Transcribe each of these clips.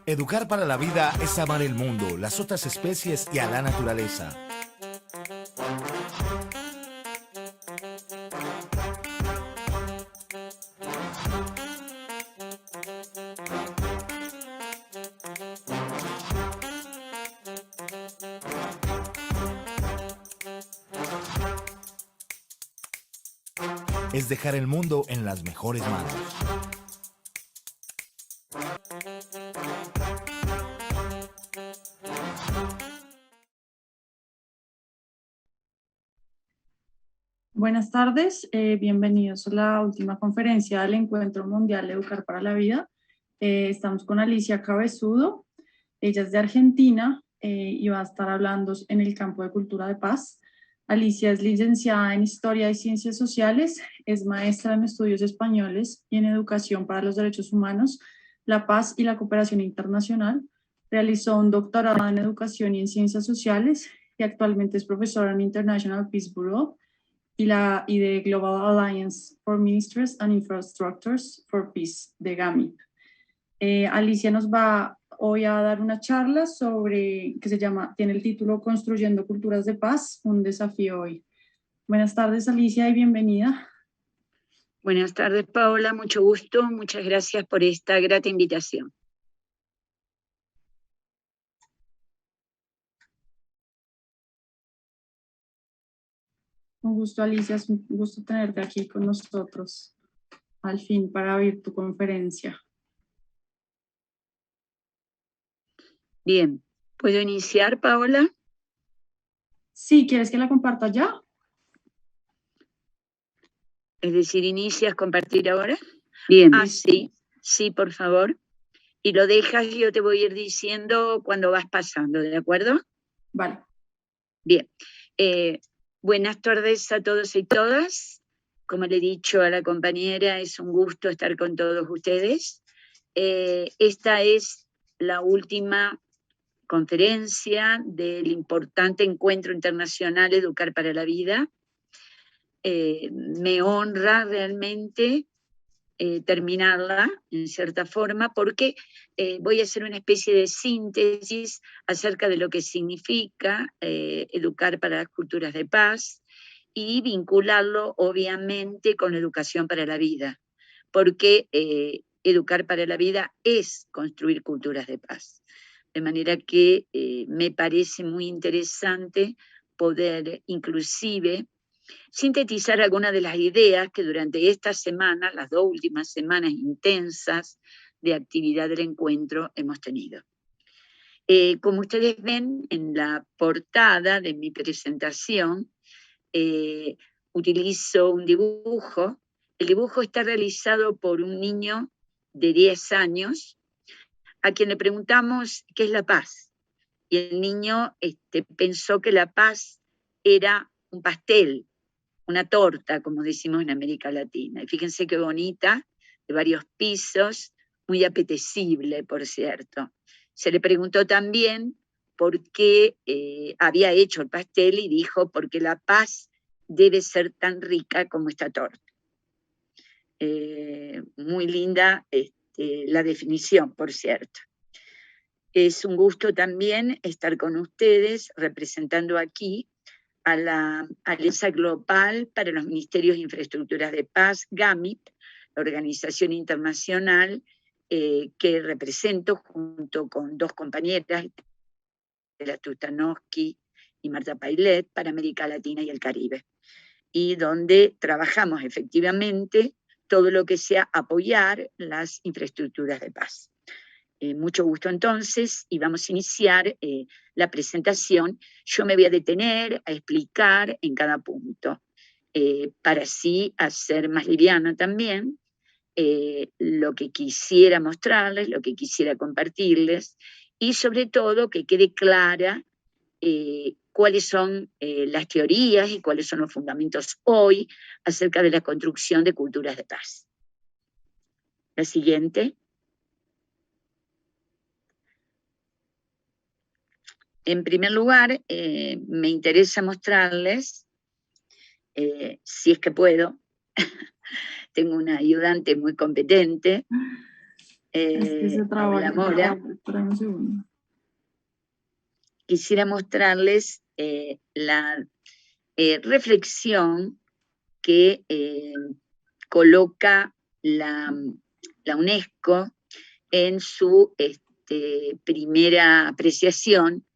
Educar para la vida es amar el mundo, las otras especies y a la naturaleza. Es dejar el mundo en las mejores manos. Buenas tardes, bienvenidos a la última conferencia del Encuentro Mundial Educar para la Vida. Estamos con Alicia Cabezudo, ella es de Argentina y va a estar hablando en el campo de cultura de paz. Alicia es licenciada en Historia y Ciencias Sociales, es maestra en Estudios Españoles y en Educación para los Derechos Humanos, la Paz y la Cooperación Internacional. Realizó un doctorado en Educación y en Ciencias Sociales y actualmente es profesora en International Peace Bureau y de Global Alliance for Ministries and Infrastructures for Peace, de GAMIP. Alicia nos va hoy a dar una charla tiene el título Construyendo Culturas de Paz, un desafío hoy. Buenas tardes, Alicia, y bienvenida. Buenas tardes, Paola, mucho gusto, muchas gracias por esta grata invitación. Un gusto, Alicia, es un gusto tenerte aquí con nosotros, al fin, para oír tu conferencia. Bien, ¿puedo iniciar, Paola? Sí, ¿quieres que la comparta ya? Es decir, ¿inicias compartir ahora? Bien, sí, por favor. Y lo dejas y yo te voy a ir diciendo cuando vas pasando, ¿de acuerdo? Vale. Bien. Buenas tardes a todos y todas. Como le he dicho a la compañera, es un gusto estar con todos ustedes. Esta es la última conferencia del importante Encuentro Internacional Educar para la Vida. Me honra realmente terminarla, en cierta forma, porque voy a hacer una especie de síntesis acerca de lo que significa educar para las culturas de paz y vincularlo, obviamente, con educación para la vida, porque educar para la vida es construir culturas de paz. De manera que me parece muy interesante poder inclusive sintetizar algunas de las ideas que durante esta semana, las 2 últimas semanas intensas de actividad del encuentro, hemos tenido. Como ustedes ven en la portada de mi presentación, utilizo un dibujo. El dibujo está realizado por un niño de 10 años, a quien le preguntamos qué es la paz. Y el niño pensó que la paz era un pastel, una torta, como decimos en América Latina. Y fíjense qué bonita, de varios pisos, muy apetecible, por cierto. Se le preguntó también por qué había hecho el pastel y dijo, porque la paz debe ser tan rica como esta torta. Muy linda la definición, por cierto. Es un gusto también estar con ustedes representando aquí a la Alianza Global para los Ministerios de Infraestructuras de Paz, GAMIP, la organización internacional que represento junto con 2 compañeras, la Tutanowski y Marta Pailet, para América Latina y el Caribe, y donde trabajamos efectivamente todo lo que sea apoyar las infraestructuras de paz. Mucho gusto entonces, y vamos a iniciar la presentación. Yo me voy a detener a explicar en cada punto, para así hacer más liviano también lo que quisiera mostrarles, lo que quisiera compartirles, y sobre todo que quede clara cuáles son las teorías y cuáles son los fundamentos hoy acerca de la construcción de culturas de paz. La siguiente. En primer lugar, me interesa mostrarles, si es que puedo, tengo una ayudante muy competente, Es que se traba Paola aquí. Mora, Espera un segundo. quisiera mostrarles la reflexión que coloca la UNESCO en su primera apreciación.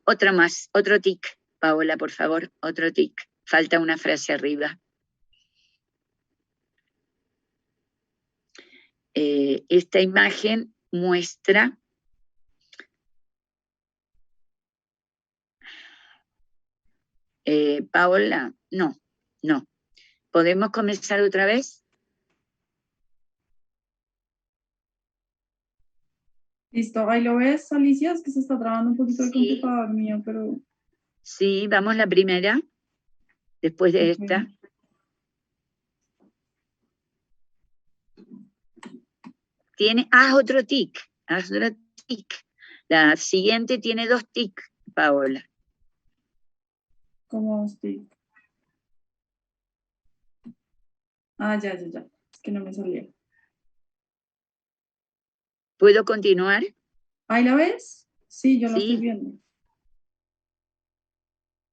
Otra más, otro tic, Paola, por favor, otro tic. Falta una frase arriba. Esta imagen muestra Paola, no. ¿Podemos comenzar otra vez? Listo, ahí lo ves, Alicia, es que se está trabando un poquito el Sí. computador mío, pero... Sí, vamos la primera, después de Ok. esta. Tiene, otro tic, otro tic. La siguiente tiene 2 tic, Paola. ¿Cómo estoy? Ya. Es que no me salía. ¿Puedo continuar? ¿Ahí la ves? Sí, yo la estoy Sí. viendo.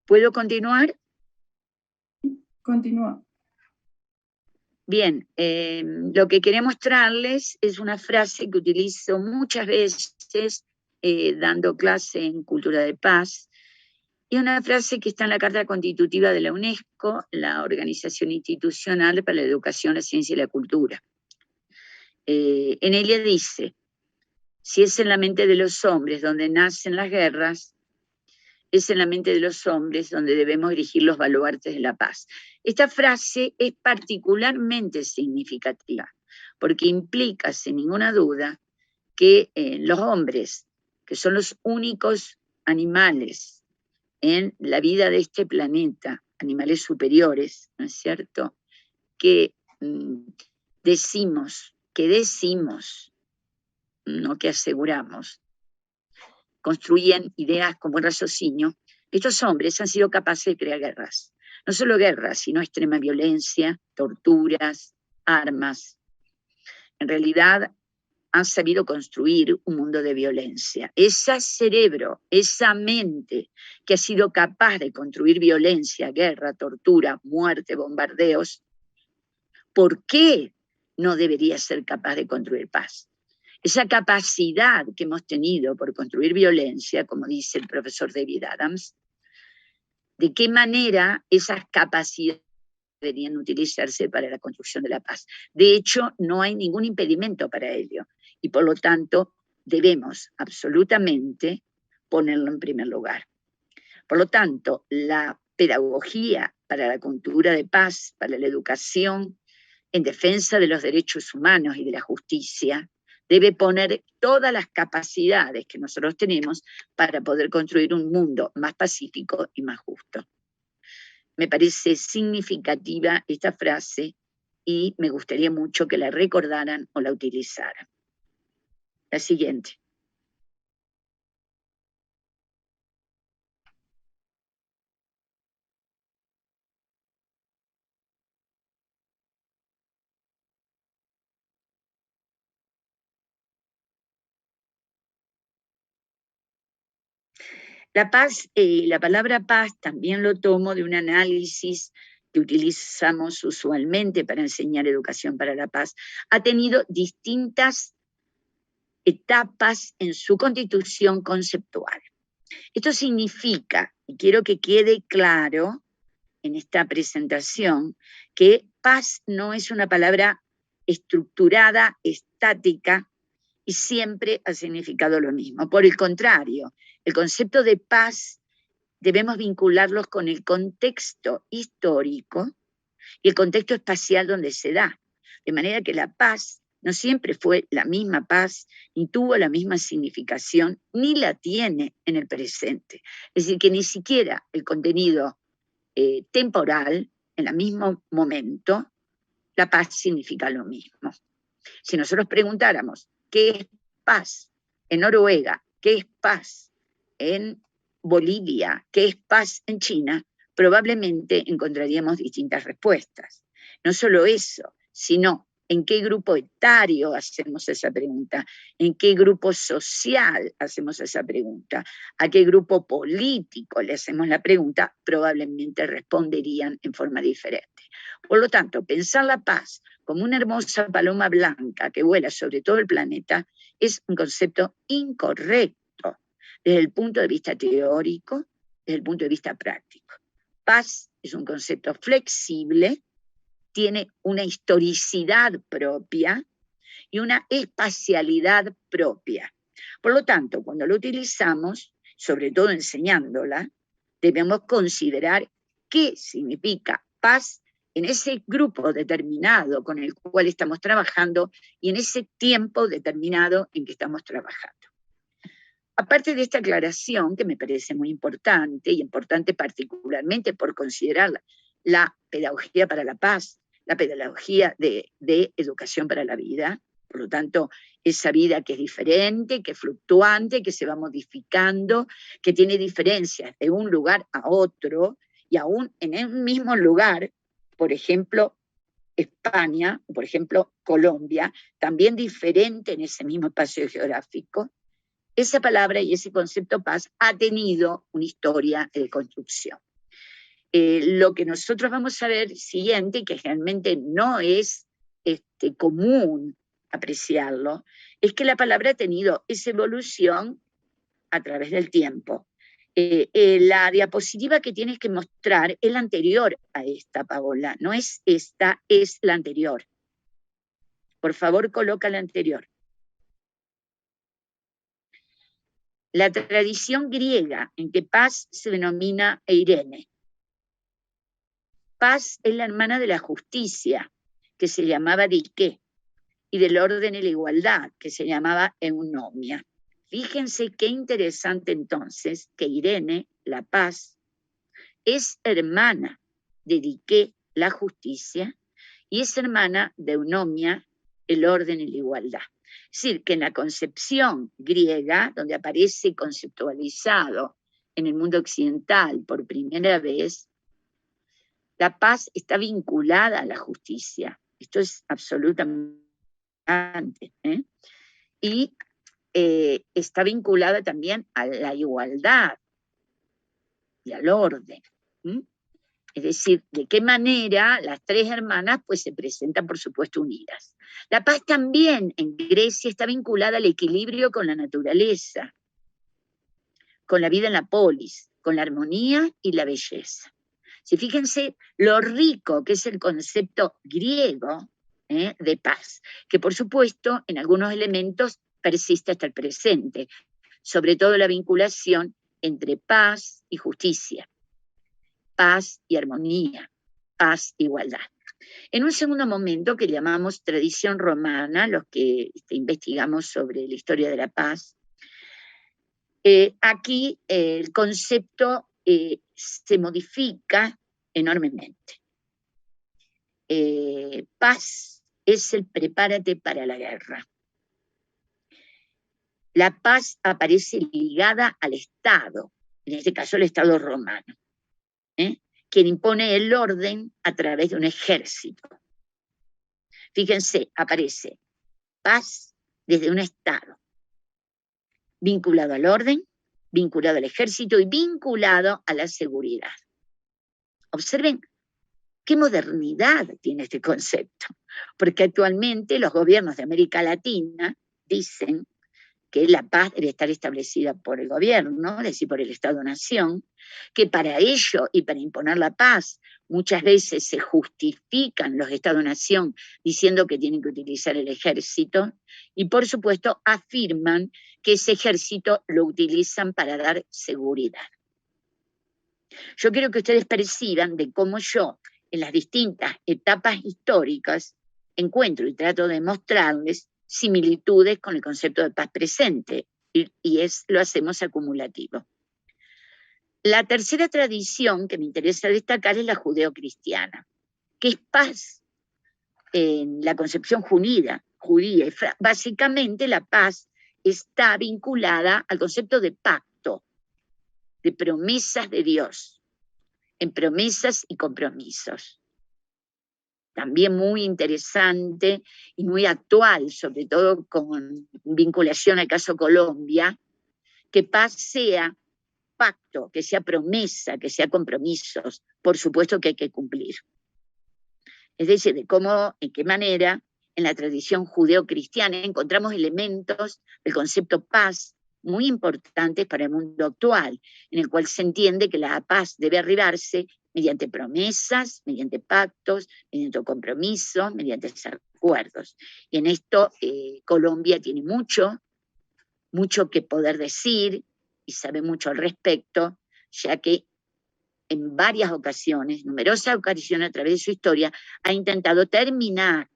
¿Puedo continuar? Continúa. Bien, lo que quería mostrarles es una frase que utilizo muchas veces dando clase en Cultura de Paz, y una frase que está en la Carta Constitutiva de la UNESCO, la Organización Institucional para la Educación, la Ciencia y la Cultura. En ella dice: si es en la mente de los hombres donde nacen las guerras, es en la mente de los hombres donde debemos erigir los baluartes de la paz. Esta frase es particularmente significativa, porque implica, sin ninguna duda, que los hombres, que son los únicos animales en la vida de este planeta, animales superiores, ¿no es cierto?, que decimos, no que aseguramos, construyen ideas con buen raciocinio, estos hombres han sido capaces de crear guerras. No solo guerras, sino extrema violencia, torturas, armas. En realidad han sabido construir un mundo de violencia. Ese cerebro, esa mente que ha sido capaz de construir violencia, guerra, tortura, muerte, bombardeos, ¿por qué no debería ser capaz de construir paz? Esa capacidad que hemos tenido por construir violencia, como dice el profesor David Adams, ¿de qué manera esas capacidades deberían utilizarse para la construcción de la paz? De hecho, no hay ningún impedimento para ello, y por lo tanto debemos absolutamente ponerlo en primer lugar. Por lo tanto, la pedagogía para la cultura de paz, para la educación, en defensa de los derechos humanos y de la justicia, debe poner todas las capacidades que nosotros tenemos para poder construir un mundo más pacífico y más justo. Me parece significativa esta frase y me gustaría mucho que la recordaran o la utilizaran. La siguiente. La paz, la palabra paz también lo tomo de un análisis que utilizamos usualmente para enseñar educación para la paz. Ha tenido distintas etapas en su constitución conceptual. Esto significa, y quiero que quede claro en esta presentación, que paz no es una palabra estructurada, estática, y siempre ha significado lo mismo. Por el contrario, el concepto de paz debemos vincularlos con el contexto histórico y el contexto espacial donde se da. De manera que la paz no siempre fue la misma paz, ni tuvo la misma significación, ni la tiene en el presente. Es decir, que ni siquiera el contenido temporal, en el mismo momento, la paz significa lo mismo. Si nosotros preguntáramos qué es paz en Noruega, qué es paz en Bolivia, qué es paz en China, probablemente encontraríamos distintas respuestas. No solo eso, sino ¿En qué grupo etario hacemos esa pregunta? ¿En qué grupo social hacemos esa pregunta? ¿A qué grupo político le hacemos la pregunta? Probablemente responderían en forma diferente. Por lo tanto, pensar la paz como una hermosa paloma blanca que vuela sobre todo el planeta es un concepto incorrecto desde el punto de vista teórico, desde el punto de vista práctico. Paz es un concepto flexible, tiene una historicidad propia y una espacialidad propia. Por lo tanto, cuando lo utilizamos, sobre todo enseñándola, debemos considerar qué significa paz en ese grupo determinado con el cual estamos trabajando y en ese tiempo determinado en que estamos trabajando. Aparte de esta aclaración, que me parece muy importante, y importante particularmente por considerar la pedagogía para la paz, la pedagogía de educación para la vida, por lo tanto, esa vida que es diferente, que es fluctuante, que se va modificando, que tiene diferencias de un lugar a otro, y aún en un mismo lugar, por ejemplo, España, por ejemplo, Colombia, también diferente en ese mismo espacio geográfico. Esa palabra y ese concepto paz ha tenido una historia de construcción. Lo que nosotros vamos a ver siguiente, que realmente no es común apreciarlo, es que la palabra ha tenido esa evolución a través del tiempo. La diapositiva que tienes que mostrar es la anterior a esta, Paola, no es esta, es la anterior. Por favor, coloca la anterior. La tradición griega en que paz se denomina Eirene. Paz es la hermana de la justicia, que se llamaba Dike, y del orden y la igualdad, que se llamaba Eunomia. Fíjense qué interesante entonces que Irene, la paz, es hermana de Dike, la justicia, y es hermana de Eunomia, el orden y la igualdad. Es decir, que en la concepción griega, donde aparece conceptualizado en el mundo occidental por primera vez, la paz está vinculada a la justicia. Esto es absolutamente importante, ¿eh? Y está vinculada también a la igualdad y al orden. Es decir, de qué manera las tres hermanas pues se presentan, por supuesto, unidas. La paz también en Grecia está vinculada al equilibrio con la naturaleza, con la vida en la polis, con la armonía y la belleza. Si fíjense lo rico que es el concepto griego de paz, que por supuesto en algunos elementos persiste hasta el presente, sobre todo la vinculación entre paz y justicia, paz y armonía, paz e igualdad. En un segundo momento, que llamamos tradición romana, los que investigamos sobre la historia de la paz, aquí el concepto se modifica enormemente. Paz es el prepárate para la guerra. La paz aparece ligada al Estado, en este caso el Estado romano, quien impone el orden a través de un ejército. Fíjense, aparece paz desde un Estado, vinculado al orden, vinculado al ejército y vinculado a la seguridad. Observen qué modernidad tiene este concepto, porque actualmente los gobiernos de América Latina dicen que la paz debe estar establecida por el gobierno, es decir, por el Estado-Nación, que para ello y para imponer la paz muchas veces se justifican los Estados-Nación diciendo que tienen que utilizar el ejército y por supuesto afirman que ese ejército lo utilizan para dar seguridad. Yo quiero que ustedes perciban de cómo yo en las distintas etapas históricas encuentro y trato de mostrarles similitudes con el concepto de paz presente, y lo hacemos acumulativo. La tercera tradición que me interesa destacar es la judeocristiana, que es paz en la concepción judía. Básicamente la paz está vinculada al concepto de pacto, de promesas de Dios, en promesas y compromisos. también muy interesante y muy actual, sobre todo con vinculación al caso Colombia, que paz sea pacto, que sea promesa, que sea compromisos, por supuesto que hay que cumplir. Es decir, de cómo, en qué manera, en la tradición judeo-cristiana encontramos elementos del concepto paz muy importantes para el mundo actual, en el cual se entiende que la paz debe arribarse mediante promesas, mediante pactos, mediante compromisos, mediante acuerdos. Y en esto Colombia tiene mucho que poder decir y sabe mucho al respecto, ya que en varias ocasiones, numerosas ocasiones a través de su historia, ha intentado terminar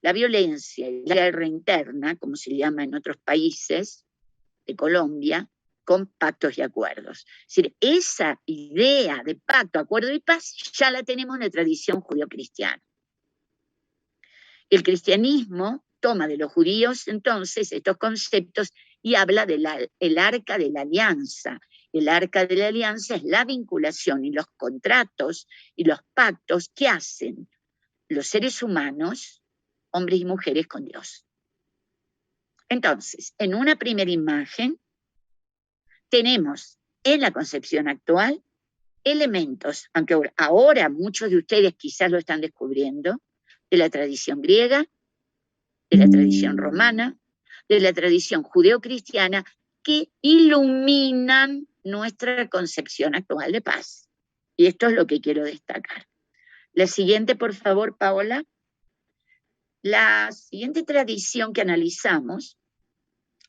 la violencia y la guerra interna, como se llama en otros países de Colombia, con pactos y acuerdos. Es decir, esa idea de pacto, acuerdo y paz ya la tenemos en la tradición judío-cristiana. El cristianismo toma de los judíos entonces estos conceptos y habla del arca de la alianza. El arca de la alianza es la vinculación y los contratos y los pactos que hacen los seres humanos, hombres y mujeres, con Dios. Entonces, en una primera imagen, tenemos en la concepción actual elementos, aunque ahora muchos de ustedes quizás lo están descubriendo, de la tradición griega, de la tradición romana, de la tradición judeocristiana, que iluminan nuestra concepción actual de paz. Y esto es lo que quiero destacar. La siguiente, por favor, Paola. La siguiente tradición que analizamos,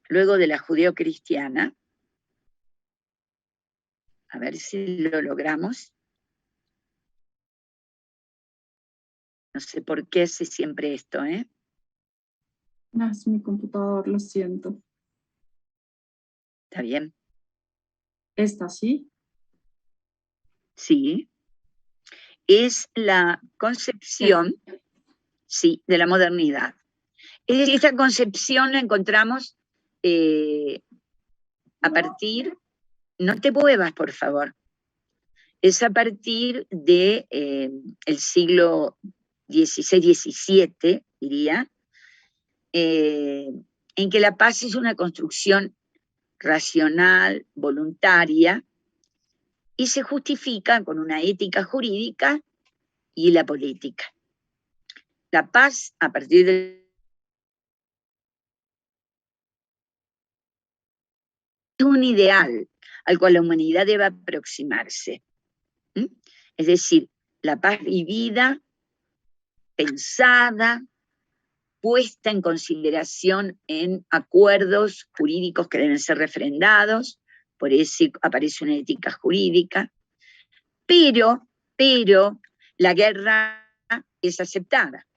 luego de la judeocristiana, a ver si lo logramos. No sé por qué hace siempre esto, ¿eh? No, es mi computador, lo siento. ¿Está bien? ¿Esta sí? Sí. Es la concepción, sí, de la modernidad. Esta concepción la encontramos a partir, no te muevas, por favor, es a partir de el siglo XVI-XVII, diría, en que la paz es una construcción racional, voluntaria, y se justifica con una ética jurídica y la política. La paz, a partir de es un ideal al cual la humanidad debe aproximarse. Es decir, la paz vivida, pensada, puesta en consideración en acuerdos jurídicos que deben ser refrendados, por eso aparece una ética jurídica, pero la guerra es aceptada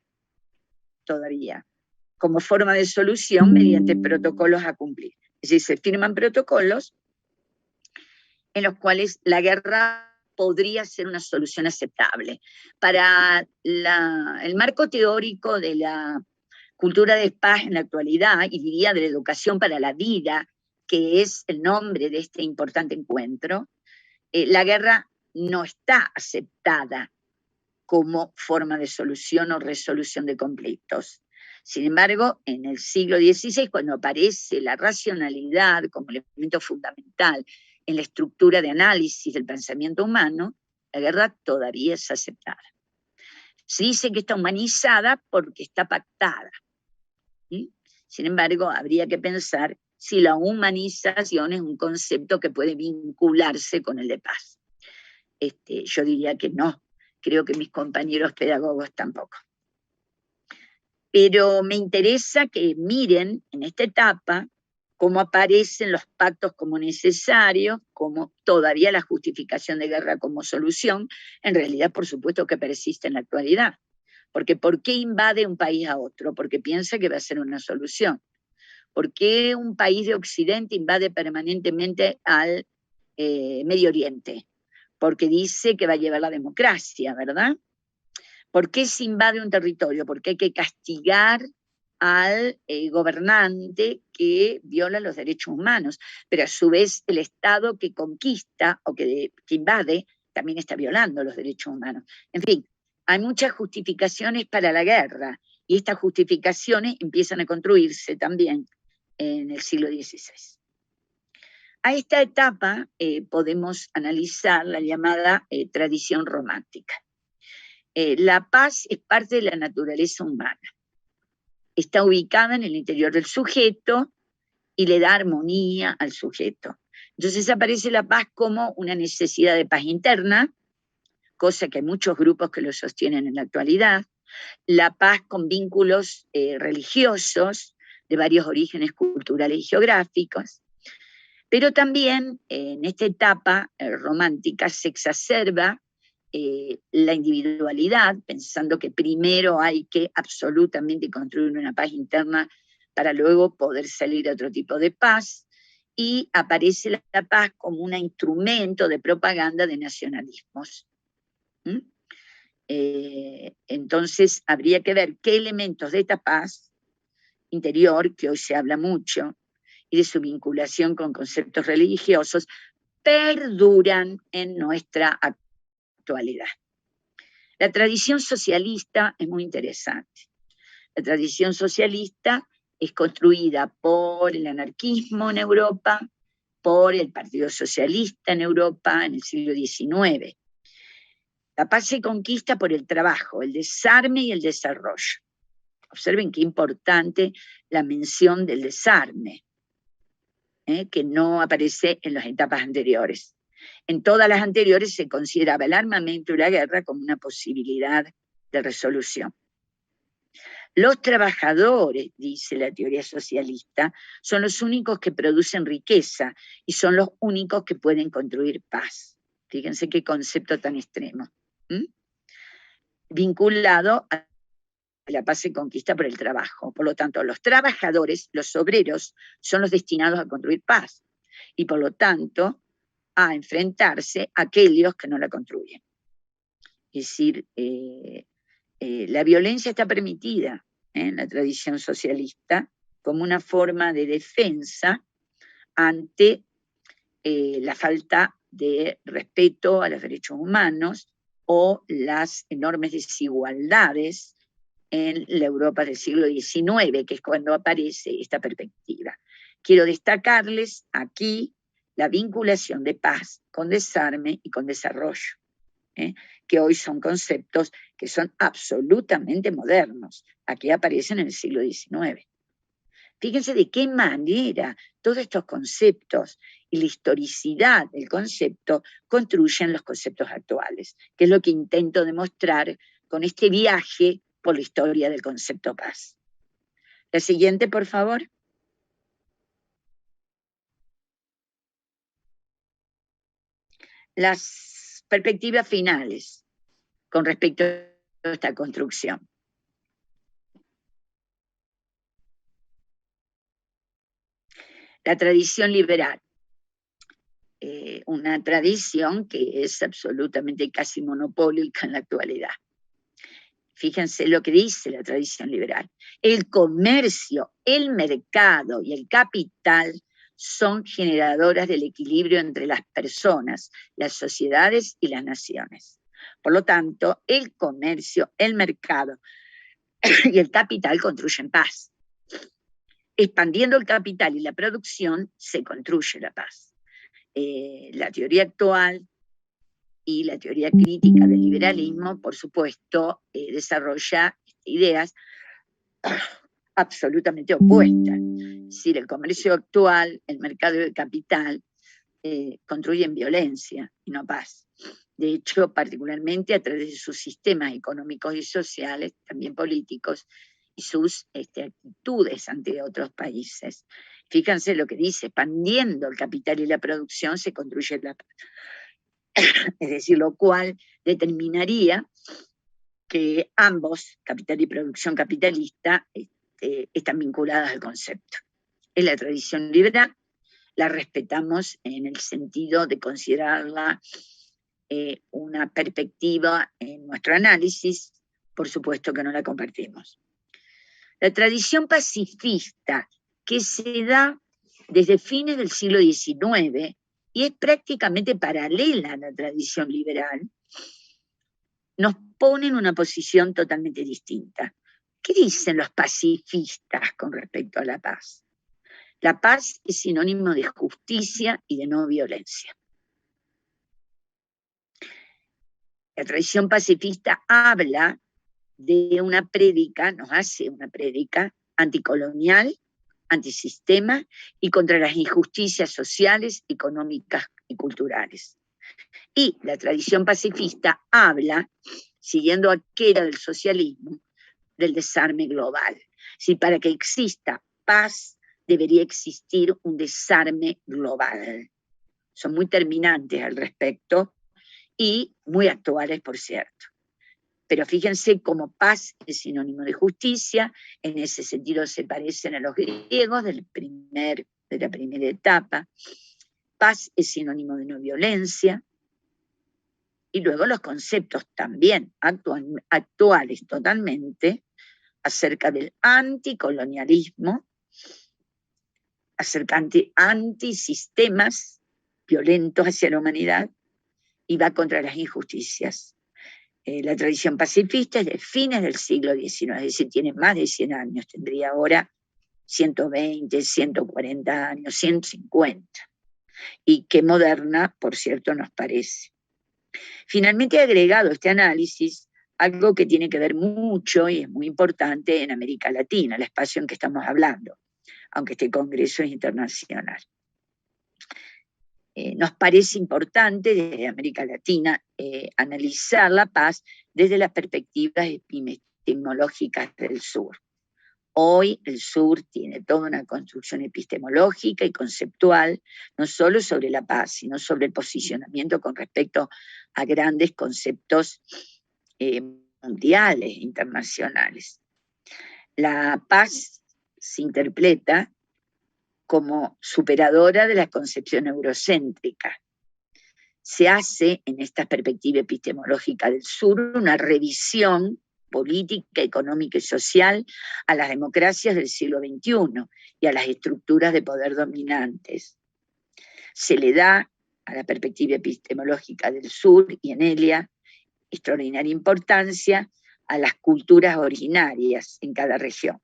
todavía como forma de solución mediante protocolos a cumplir. Es decir, se firman protocolos en los cuales la guerra podría ser una solución aceptable. Para el marco teórico de la cultura de paz en la actualidad, y diría de la educación para la vida, que es el nombre de este importante encuentro, la guerra no está aceptada como forma de solución o resolución de conflictos. Sin embargo, en el siglo XVI, cuando aparece la racionalidad como elemento fundamental en la estructura de análisis del pensamiento humano, la guerra todavía es aceptada. Se dice que está humanizada porque está pactada. ¿Sí? Sin embargo, habría que pensar si la humanización es un concepto que puede vincularse con el de paz. Yo diría que no. Creo que mis compañeros pedagogos tampoco. Pero me interesa que miren en esta etapa cómo aparecen los pactos como necesarios, como todavía la justificación de guerra como solución, en realidad por supuesto que persiste en la actualidad. Porque ¿por qué invade un país a otro? Porque piensa que va a ser una solución. ¿Por qué un país de Occidente invade permanentemente al Medio Oriente? Porque dice que va a llevar la democracia, ¿verdad? ¿Por qué se invade un territorio? Porque hay que castigar al gobernante que viola los derechos humanos, pero a su vez el Estado que conquista o que invade también está violando los derechos humanos. En fin, hay muchas justificaciones para la guerra, y estas justificaciones empiezan a construirse también en el siglo XVI. A esta etapa podemos analizar la llamada tradición romántica. La paz es parte de la naturaleza humana. Está ubicada en el interior del sujeto y le da armonía al sujeto. Entonces aparece la paz como una necesidad de paz interna, cosa que hay muchos grupos que lo sostienen en la actualidad, la paz con vínculos religiosos de varios orígenes culturales y geográficos, pero también en esta etapa romántica se exacerba la individualidad, pensando que primero hay que absolutamente construir una paz interna para luego poder salir a otro tipo de paz, y aparece la paz como un instrumento de propaganda de nacionalismos. Entonces habría que ver qué elementos de esta paz interior, que hoy se habla mucho, y de su vinculación con conceptos religiosos, perduran en nuestra actualidad. La tradición socialista es muy interesante. La tradición socialista es construida por el anarquismo en Europa, por el Partido Socialista en Europa en el siglo XIX. La paz se conquista por el trabajo, el desarme y el desarrollo. Observen qué importante la mención del desarme, que no aparece en las etapas anteriores. En todas las anteriores se consideraba el armamento y la guerra como una posibilidad de resolución. Los trabajadores, dice la teoría socialista, son los únicos que producen riqueza y son los únicos que pueden construir paz. Fíjense qué concepto tan extremo. Vinculado a la paz se conquista por el trabajo. Por lo tanto, los trabajadores, los obreros, son los destinados a construir paz. Y por lo tanto, a enfrentarse a aquellos que no la construyen. Es decir, la violencia está permitida en la tradición socialista como una forma de defensa ante la falta de respeto a los derechos humanos o las enormes desigualdades en la Europa del siglo XIX, que es cuando aparece esta perspectiva. Quiero destacarles aquí la vinculación de paz con desarme y con desarrollo, que hoy son conceptos que son absolutamente modernos. Aquí aparecen en el siglo XIX. Fíjense de qué manera todos estos conceptos y la historicidad del concepto construyen los conceptos actuales, que es lo que intento demostrar con este viaje por la historia del concepto paz. La siguiente, por favor. Las perspectivas finales con respecto a esta construcción. La tradición liberal, una tradición que es absolutamente casi monopólica en la actualidad. Fíjense lo que dice la tradición liberal. El comercio, el mercado y el capital son generadoras del equilibrio entre las personas, las sociedades y las naciones. Por lo tanto, el comercio, el mercado y el capital construyen paz. Expandiendo el capital y la producción, se construye la paz. La teoría actual y la teoría crítica del liberalismo, por supuesto, desarrolla ideas absolutamente opuestas. Es decir, el comercio actual, el mercado del capital, construyen violencia y no paz. De hecho, particularmente a través de sus sistemas económicos y sociales, también políticos, y sus actitudes ante otros países. Fíjense lo que dice: expandiendo el capital y la producción se construye la paz. Es decir, lo cual determinaría que ambos, capital y producción capitalista, están vinculadas al concepto. Es la tradición liberal, la respetamos en el sentido de considerarla una perspectiva en nuestro análisis, por supuesto que no la compartimos. La tradición pacifista, que se da desde fines del siglo XIX y es prácticamente paralela a la tradición liberal, nos proponen una posición totalmente distinta. ¿Qué dicen los pacifistas con respecto a la paz? La paz es sinónimo de justicia y de no violencia. La tradición pacifista habla de una prédica, nos hace una prédica anticolonial, antisistema y contra las injusticias sociales, económicas y culturales. Y la tradición pacifista habla, siguiendo aquella del socialismo, del desarme global. Si para que exista paz debería existir un desarme global. Son muy terminantes al respecto y muy actuales, por cierto. Pero fíjense cómo paz es sinónimo de justicia, en ese sentido se parecen a los griegos de la primera etapa. Paz es sinónimo de no violencia. Y luego los conceptos también actuales totalmente acerca del anticolonialismo, acerca de antisistemas violentos hacia la humanidad y va contra las injusticias. La tradición pacifista es de fines del siglo XIX, es decir, tiene más de 100 años, tendría ahora 120, 140 años, 150. Y qué moderna, por cierto, nos parece. Finalmente he agregado este análisis algo que tiene que ver mucho y es muy importante en América Latina, el espacio en que estamos hablando, aunque este congreso es internacional. Nos parece importante desde América Latina analizar la paz desde las perspectivas epistemológicas del sur. Hoy el sur tiene toda una construcción epistemológica y conceptual, no solo sobre la paz, sino sobre el posicionamiento con respecto a grandes conceptos mundiales, internacionales. La paz se interpreta como superadora de la concepción eurocéntrica. Se hace en esta perspectiva epistemológica del sur una revisión política, económica y social a las democracias del siglo XXI y a las estructuras de poder dominantes. Se le da a la perspectiva epistemológica del sur y en ella extraordinaria importancia a las culturas originarias en cada región,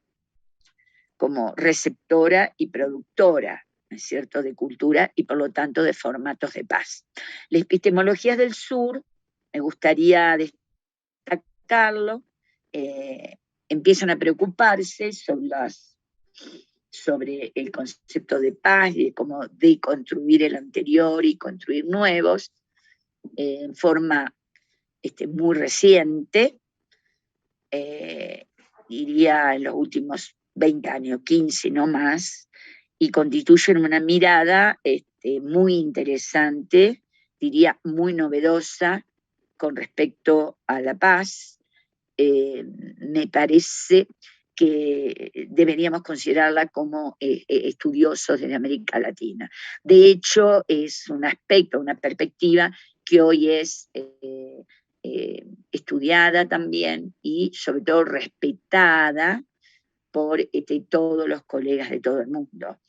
como receptora y productora, ¿no es cierto?, de cultura y por lo tanto de formatos de paz. La epistemología del sur, me gustaría destacarlo, empiezan a preocuparse sobre el concepto de paz y de cómo deconstruir el anterior y construir nuevos en forma muy reciente, diría en los últimos 20 años, 15 no más, y constituyen una mirada muy interesante, diría muy novedosa con respecto a la paz. Me parece que deberíamos considerarla como estudiosos de América Latina. De hecho, es un aspecto, una perspectiva que hoy es estudiada también y sobre todo respetada por todos los colegas de todo el mundo.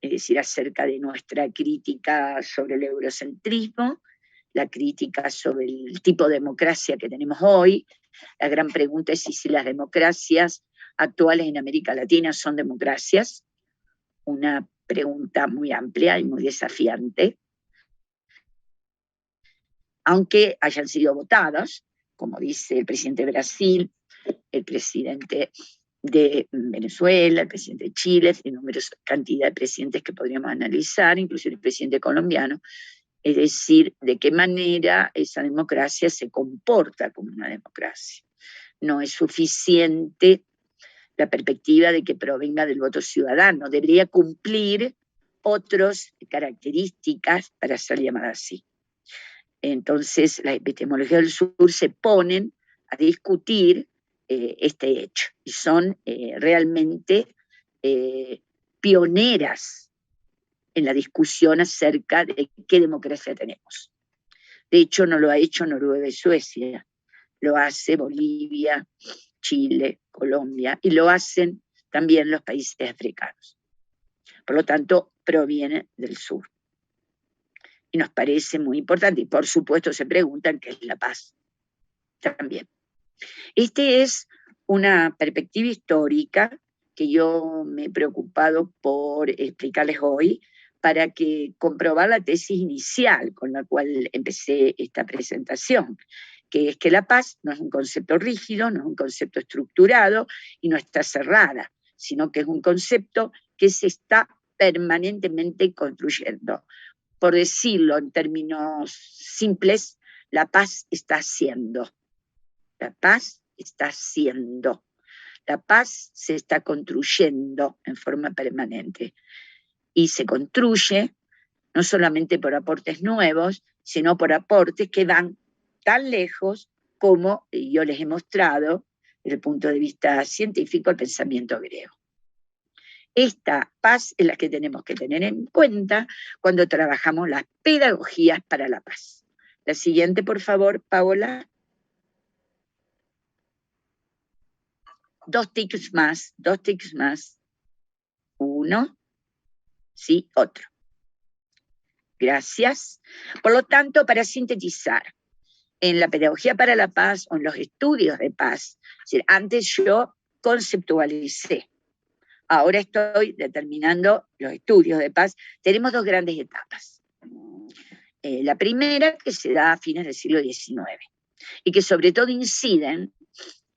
Es decir, acerca de nuestra crítica sobre el eurocentrismo, la crítica sobre el tipo de democracia que tenemos hoy. La gran pregunta es si las democracias actuales en América Latina son democracias. Una pregunta muy amplia y muy desafiante. Aunque hayan sido votadas, como dice el presidente de Brasil, el presidente de Venezuela, el presidente de Chile, y numerosa cantidad de presidentes que podríamos analizar, inclusive el presidente colombiano, es decir, de qué manera esa democracia se comporta como una democracia. No es suficiente la perspectiva de que provenga del voto ciudadano, debería cumplir otras características para ser llamada así. Entonces, la epistemología del sur se ponen a discutir este hecho y son realmente pioneras en la discusión acerca de qué democracia tenemos. De hecho, no lo ha hecho Noruega y Suecia, lo hace Bolivia, Chile, Colombia, y lo hacen también los países africanos. Por lo tanto, proviene del sur. Y nos parece muy importante, y por supuesto se preguntan qué es la paz también. Esta es una perspectiva histórica que yo me he preocupado por explicarles hoy para comprobar la tesis inicial con la cual empecé esta presentación, que es que la paz no es un concepto rígido, no es un concepto estructurado y no está cerrada, sino que es un concepto que se está permanentemente construyendo. Por decirlo en términos simples, la paz está siendo. La paz está siendo. La paz se está construyendo en forma permanente. Y se construye no solamente por aportes nuevos, sino por aportes que van tan lejos como yo les he mostrado desde el punto de vista científico el pensamiento griego. Esta paz es la que tenemos que tener en cuenta cuando trabajamos las pedagogías para la paz. La siguiente, por favor, Paola. 2 tics más, 2 tics más. 1, sí, otro. Gracias. Por lo tanto, para sintetizar, en la pedagogía para la paz o en los estudios de paz, es decir, antes yo conceptualicé, ahora estoy determinando los estudios de paz, tenemos 2 grandes etapas. La primera, que se da a fines del siglo XIX, y que sobre todo inciden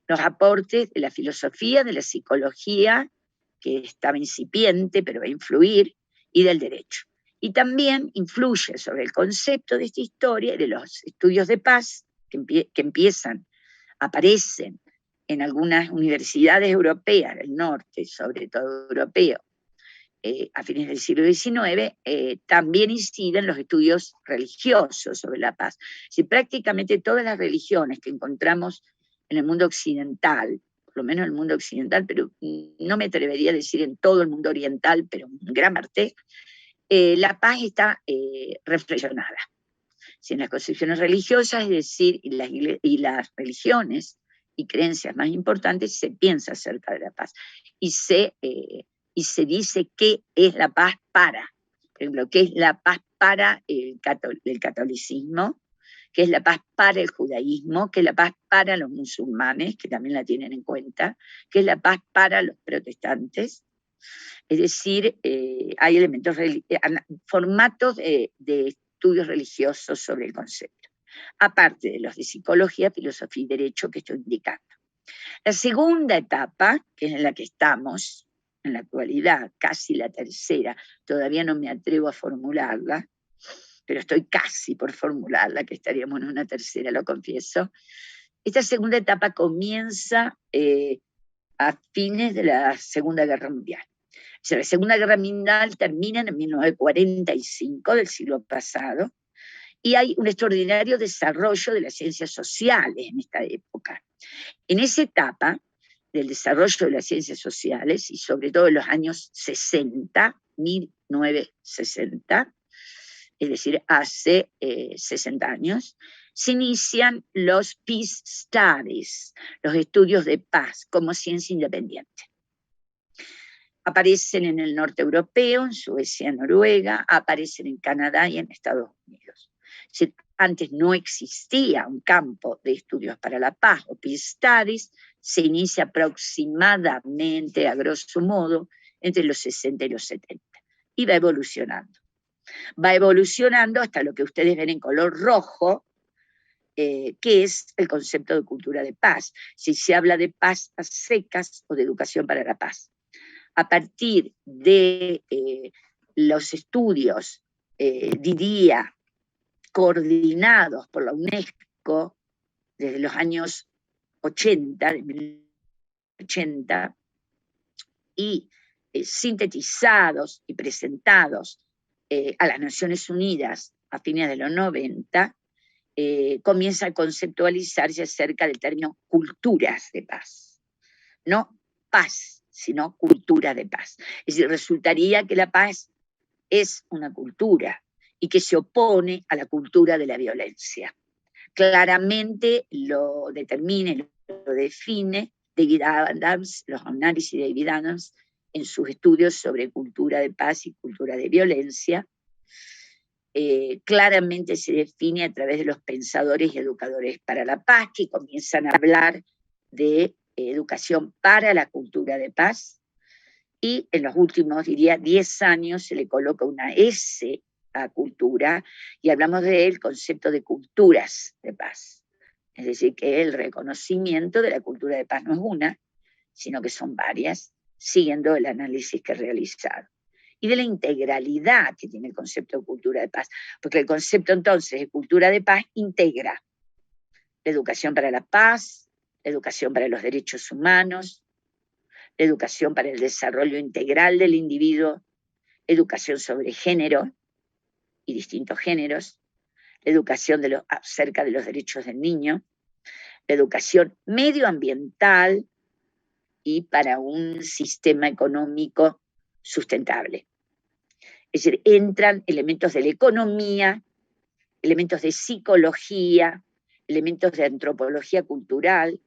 los aportes de la filosofía, de la psicología, que estaba incipiente, pero va a influir, y del derecho. Y también influye sobre el concepto de esta historia y de los estudios de paz que aparecen en algunas universidades europeas del norte, sobre todo europeo, a fines del siglo XIX, también inciden los estudios religiosos sobre la paz. Si prácticamente todas las religiones que encontramos en el mundo occidental, por lo menos en el mundo occidental, pero no me atrevería a decir en todo el mundo oriental, pero en gran parte, la paz está reflexionada. Si en las concepciones religiosas, es decir, y las religiones y creencias más importantes, se piensa acerca de la paz y se dice qué es la paz para. Por ejemplo, qué es la paz para el catolicismo, qué es la paz para el judaísmo, qué es la paz para los musulmanes, que también la tienen en cuenta, qué es la paz para los protestantes. Es decir, hay elementos, formatos de estudios religiosos sobre el concepto, aparte de los de psicología, filosofía y derecho que estoy indicando. La segunda etapa, que es en la que estamos en la actualidad, casi la tercera, todavía no me atrevo a formularla, pero estoy casi por formularla, que estaríamos en una tercera, lo confieso. Esta segunda etapa comienza a fines de la Segunda Guerra Mundial. O sea, la Segunda Guerra Mundial termina en 1945 del siglo pasado, y hay un extraordinario desarrollo de las ciencias sociales en esta época. En esa etapa del desarrollo de las ciencias sociales, y sobre todo en los años 60, 1960, es decir, hace 60 años, se inician los Peace Studies, los estudios de paz como ciencia independiente. Aparecen en el norte europeo, en Suecia, Noruega, aparecen en Canadá y en Estados Unidos. Antes no existía un campo de estudios para la paz o Peace Studies, se inicia aproximadamente, a grosso modo, entre los 60 y los 70, y va evolucionando. Va evolucionando hasta lo que ustedes ven en color rojo, que es el concepto de cultura de paz. Si se habla de paz a secas o de educación para la paz. A partir de los estudios, diría, coordinados por la UNESCO desde los años 80, de 1980, y sintetizados y presentados a las Naciones Unidas a fines de los 90, comienza a conceptualizarse acerca del término culturas de paz. No paz, sino cultura de paz. Es decir, resultaría que la paz es una cultura y que se opone a la cultura de la violencia. Claramente lo determina y lo define David Adams, los análisis de David Adams en sus estudios sobre cultura de paz y cultura de violencia. claramente se define a través de los pensadores y educadores para la paz, que comienzan a hablar de educación para la cultura de paz, y en los últimos, diría, 10 años se le coloca una S a cultura, y hablamos del concepto de culturas de paz. Es decir, que el reconocimiento de la cultura de paz no es una, sino que son varias, siguiendo el análisis que he realizado. Y de la integralidad que tiene el concepto de cultura de paz, porque el concepto entonces de cultura de paz integra la educación para la paz, la educación para los derechos humanos, la educación para el desarrollo integral del individuo, educación sobre género y distintos géneros, la educación acerca de los derechos del niño, la educación medioambiental y para un sistema económico sustentable. Es decir, entran elementos de la economía, elementos de psicología, elementos de antropología cultural,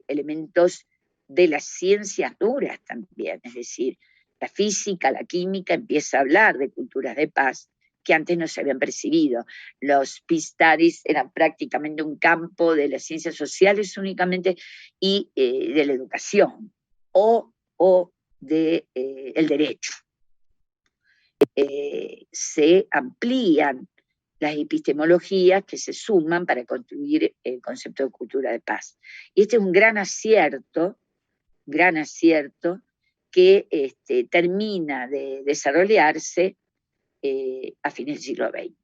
elementos de las ciencias duras también, es decir, la física, la química empieza a hablar de culturas de paz que antes no se habían percibido. Los peace studies eran prácticamente un campo de las ciencias sociales únicamente y de la educación o del derecho. Se amplían las epistemologías que se suman para construir el concepto de cultura de paz. Y este es un gran acierto que termina de desarrollarse a fines del siglo XX.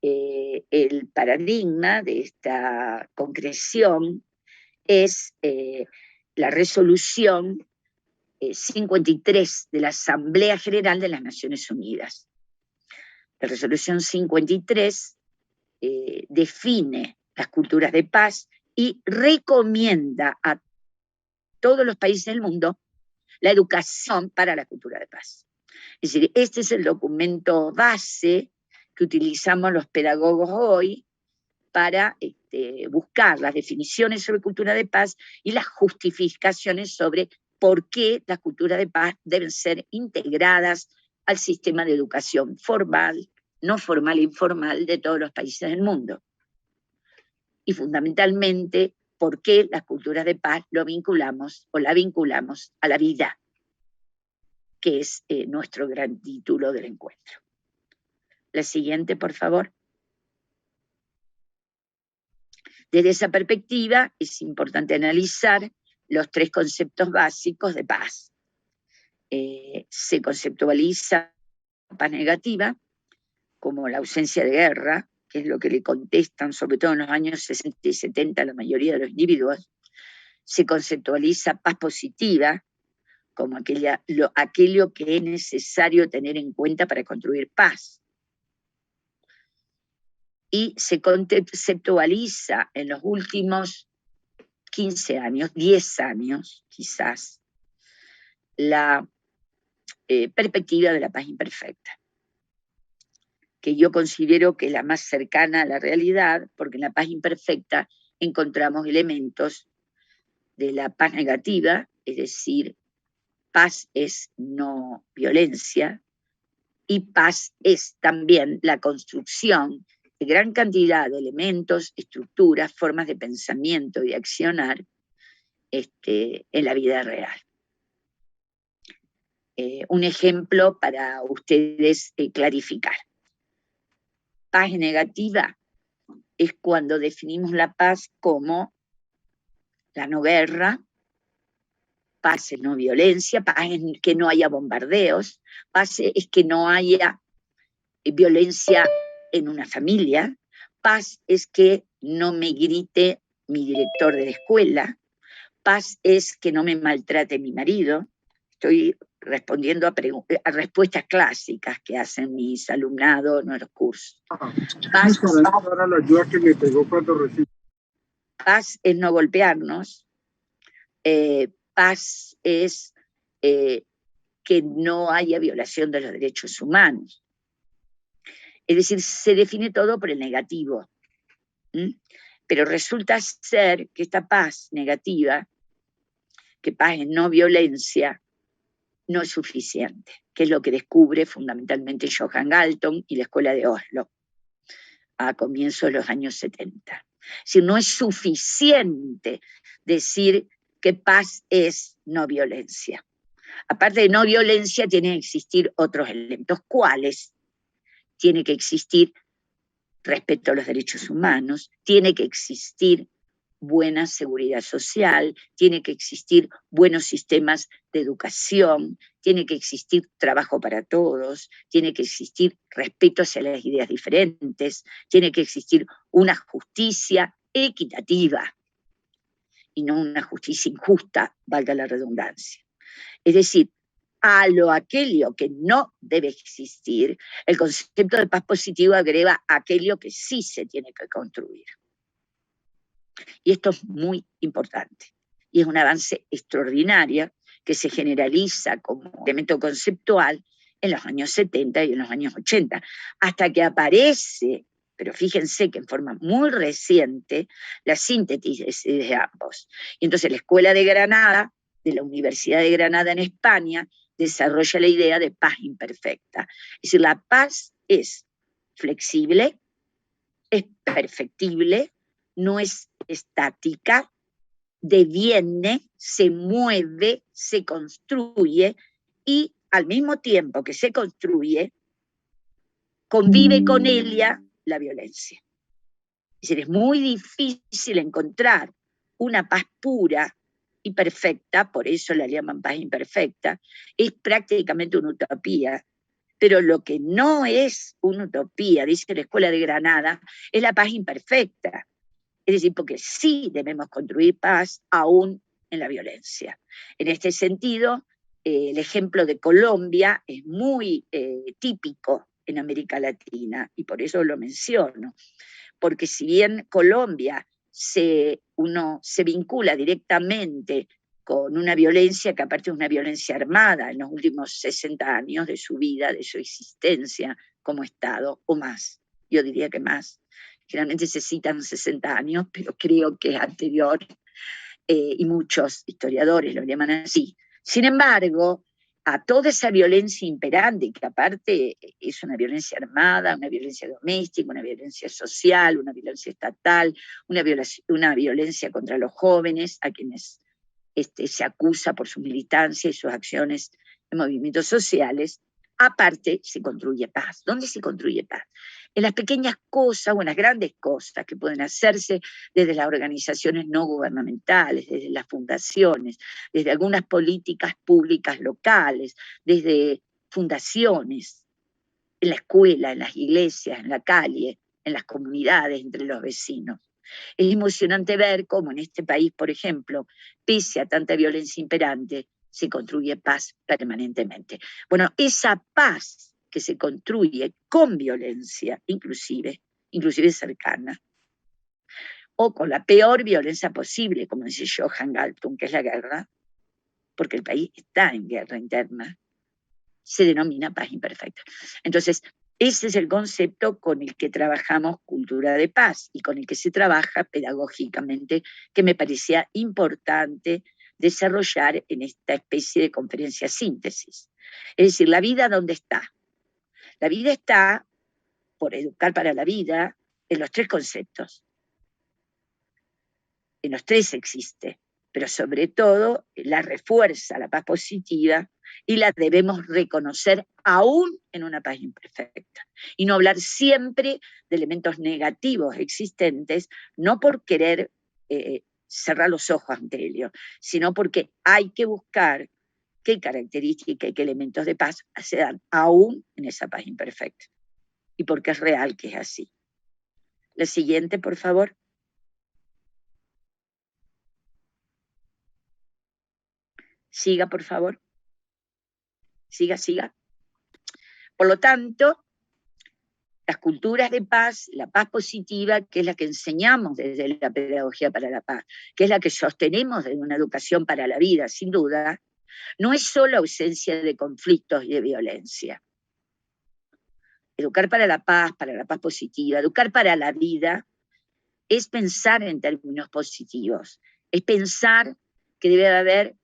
El paradigma de esta concreción es la resolución 53 de la Asamblea General de las Naciones Unidas. La resolución 53 define las culturas de paz y recomienda a todos los países del mundo la educación para la cultura de paz. Es decir, este es el documento base que utilizamos los pedagogos hoy para buscar las definiciones sobre cultura de paz y las justificaciones sobre por qué las culturas de paz deben ser integradas al sistema de educación formal, no formal e informal de todos los países del mundo. Y fundamentalmente, por qué las culturas de paz la vinculamos a la vida, que es nuestro gran título del encuentro. La siguiente, por favor. Desde esa perspectiva es importante analizar los 3 conceptos básicos de paz. Se conceptualiza paz negativa como la ausencia de guerra, que es lo que le contestan, sobre todo en los años 60 y 70, la mayoría de los individuos. Se conceptualiza paz positiva como aquello que es necesario tener en cuenta para construir paz. Y se conceptualiza en los últimos 15 años, 10 años quizás, la perspectiva de la paz imperfecta, que yo considero que es la más cercana a la realidad, porque en la paz imperfecta encontramos elementos de la paz negativa, es decir, paz es no violencia, y paz es también la construcción de gran cantidad de elementos, estructuras, formas de pensamiento y accionar en la vida real. Un ejemplo para ustedes clarificar. Paz negativa es cuando definimos la paz como la no guerra, paz es no violencia, paz es que no haya bombardeos, paz es que no haya violencia en una familia, paz es que no me grite mi director de la escuela, paz es que no me maltrate mi marido. Estoy respondiendo a respuestas clásicas que hacen mis alumnados en los cursos. Paz, paz es no golpearnos, paz es que no haya violación de los derechos humanos. Es decir, se define todo por el negativo. Pero resulta ser que esta paz negativa, que paz es no violencia, no es suficiente, que es lo que descubre fundamentalmente Johan Galton y la Escuela de Oslo a comienzos de los años 70. Es decir, no es suficiente decir que paz es no violencia. Aparte de no violencia, tienen que existir otros elementos. ¿Cuáles? Tiene que existir respeto a los derechos humanos, tiene que existir buena seguridad social, tiene que existir buenos sistemas de educación, tiene que existir trabajo para todos, tiene que existir respeto hacia las ideas diferentes, tiene que existir una justicia equitativa y no una justicia injusta, valga la redundancia. Es decir, aquello que no debe existir, el concepto de paz positiva agrega aquello que sí se tiene que construir. Y esto es muy importante. Y es un avance extraordinario que se generaliza como elemento conceptual en los años 70 y en los años 80, hasta que aparece, pero fíjense que en forma muy reciente, la síntesis de ambos. Y entonces la Escuela de Granada, de la Universidad de Granada en España, desarrolla la idea de paz imperfecta. Es decir, la paz es flexible, es perfectible, no es estática, deviene, se mueve, se construye y al mismo tiempo que se construye, convive con ella la violencia. Es decir, es muy difícil encontrar una paz pura y perfecta, por eso la llaman paz imperfecta, es prácticamente una utopía. Pero lo que no es una utopía, dice la Escuela de Granada, es la paz imperfecta. Es decir, porque sí debemos construir paz aún en la violencia. En este sentido, el ejemplo de Colombia es muy típico en América Latina, y por eso lo menciono. Porque si bien Colombia uno se vincula directamente con una violencia que aparte es una violencia armada en los últimos 60 años de su vida, de su existencia como Estado, o más, yo diría que más. Generalmente se citan 60 años, pero creo que es anterior, y muchos historiadores lo llaman así. Sin embargo, a toda esa violencia imperante, que aparte es una violencia armada, una violencia doméstica, una violencia social, una violencia estatal, una violencia contra los jóvenes, a quienes se acusa por su militancia y sus acciones en movimientos sociales, aparte se construye paz. ¿Dónde se construye paz? En las pequeñas cosas o en las grandes cosas que pueden hacerse desde las organizaciones no gubernamentales, desde las fundaciones, desde algunas políticas públicas locales, desde fundaciones, en la escuela, en las iglesias, en la calle, en las comunidades, entre los vecinos. Es emocionante ver cómo en este país, por ejemplo, pese a tanta violencia imperante, se construye paz permanentemente. Bueno, esa paz que se construye con violencia, inclusive cercana, o con la peor violencia posible, como dice Johan Galtung, que es la guerra, porque el país está en guerra interna, se denomina paz imperfecta. Entonces, ese es el concepto con el que trabajamos cultura de paz y con el que se trabaja pedagógicamente, que me parecía importante desarrollar en esta especie de conferencia síntesis. Es decir, la vida, ¿dónde está? La vida está, por educar para la vida, en los tres conceptos. En los tres existe, pero sobre todo la refuerza la paz positiva y la debemos reconocer aún en una paz imperfecta. Y no hablar siempre de elementos negativos existentes, no por querer cerrar los ojos ante ello, sino porque hay que buscar qué características y qué elementos de paz se dan aún en esa paz imperfecta. Y porque es real que es así. La siguiente, por favor. Siga, por favor. Siga. Por lo tanto, las culturas de paz, la paz positiva, que es la que enseñamos desde la pedagogía para la paz, que es la que sostenemos desde una educación para la vida, sin duda, no es solo ausencia de conflictos y de violencia. Educar para la paz positiva, educar para la vida, es pensar en términos positivos, es pensar que debe haber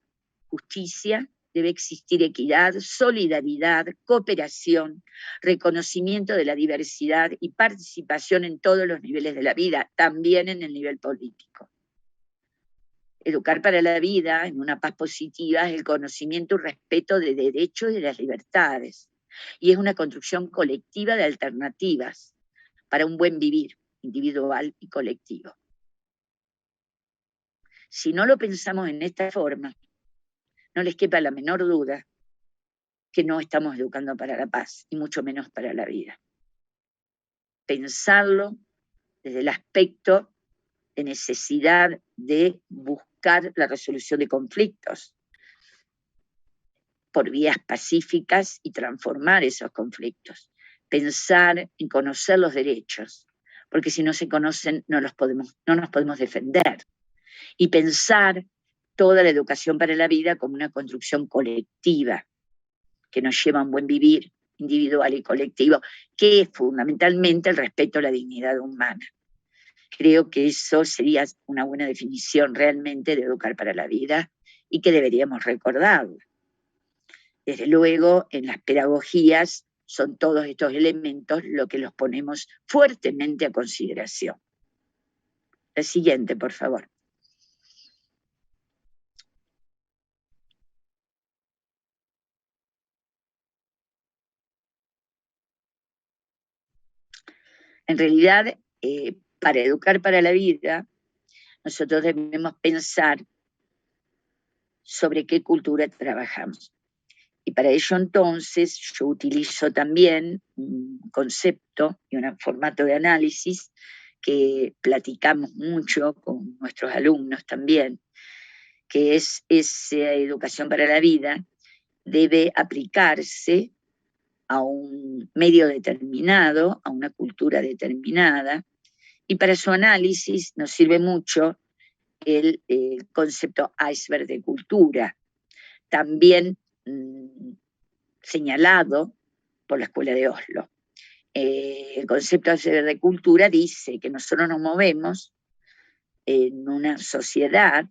justicia, debe existir equidad, solidaridad, cooperación, reconocimiento de la diversidad y participación en todos los niveles de la vida, también en el nivel político. Educar para la vida, en una paz positiva, es el conocimiento y respeto de derechos y de las libertades, y es una construcción colectiva de alternativas para un buen vivir individual y colectivo. Si no lo pensamos en esta forma, no les quepa la menor duda que no estamos educando para la paz, y mucho menos para la vida. Pensarlo desde el aspecto de necesidad de buscar la resolución de conflictos por vías pacíficas y transformar esos conflictos. Pensar en conocer los derechos, porque si no se conocen no nos podemos defender. Y pensar toda la educación para la vida como una construcción colectiva que nos lleva a un buen vivir individual y colectivo, que es fundamentalmente el respeto a la dignidad humana. Creo que eso sería una buena definición realmente de educar para la vida y que deberíamos recordar. Desde luego, en las pedagogías son todos estos elementos lo que los ponemos fuertemente a consideración. La siguiente, por favor. En realidad, para educar para la vida, nosotros debemos pensar sobre qué cultura trabajamos. Y para ello entonces yo utilizo también un concepto y un formato de análisis que platicamos mucho con nuestros alumnos también, que es esa educación para la vida debe aplicarse a un medio determinado, a una cultura determinada, y para su análisis nos sirve mucho el concepto iceberg de cultura, también señalado por la Escuela de Oslo. El concepto iceberg de cultura dice que nosotros nos movemos en una sociedad,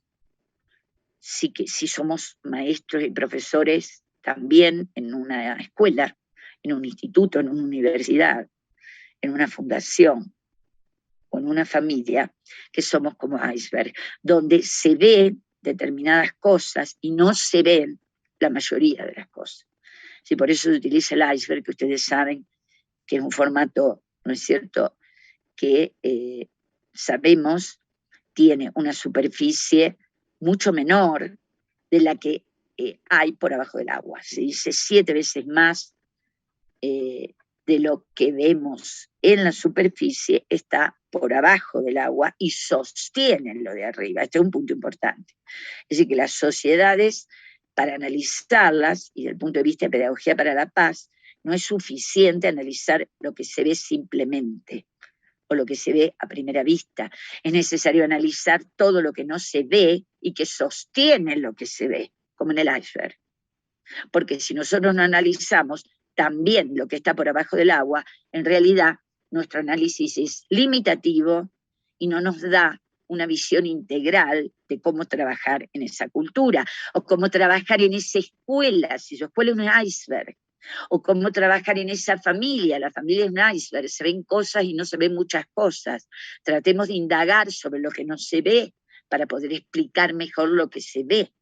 si somos maestros y profesores también en una escuela, en un instituto, en una universidad, en una fundación o en una familia, que somos como iceberg, donde se ven determinadas cosas y no se ven la mayoría de las cosas. Sí, por eso se utiliza el iceberg, que ustedes saben que es un formato, ¿no es cierto?, que sabemos tiene una superficie mucho menor de la que hay por abajo del agua. Se dice 7 veces más de lo que vemos en la superficie está por abajo del agua y sostiene lo de arriba. Este es un punto importante. Es decir, que las sociedades, para analizarlas, y desde el punto de vista de pedagogía para la paz, no es suficiente analizar lo que se ve simplemente, o lo que se ve a primera vista. Es necesario analizar todo lo que no se ve y que sostiene lo que se ve, como en el iceberg. Porque si nosotros no analizamos también lo que está por abajo del agua, en realidad nuestro análisis es limitativo y no nos da una visión integral de cómo trabajar en esa cultura, o cómo trabajar en esa escuela, si su escuela es un iceberg, o cómo trabajar en esa familia. La familia es un iceberg, se ven cosas y no se ven muchas cosas. Tratemos de indagar sobre lo que no se ve para poder explicar mejor lo que se ve.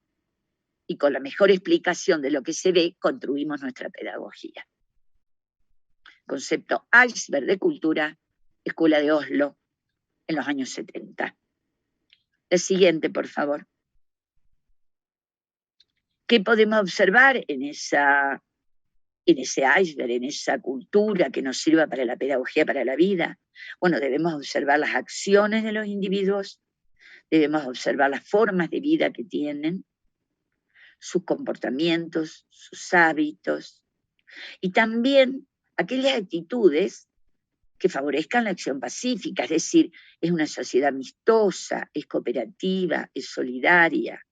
Y con la mejor explicación de lo que se ve, construimos nuestra pedagogía. Concepto iceberg de cultura, Escuela de Oslo, en los años 70. La siguiente, por favor. ¿Qué podemos observar en ese iceberg, en esa cultura que nos sirva para la pedagogía, para la vida? Bueno, debemos observar las acciones de los individuos, debemos observar las formas de vida que tienen, sus comportamientos, sus hábitos, y también aquellas actitudes que favorezcan la acción pacífica, es decir, es una sociedad amistosa, es cooperativa, es solidaria,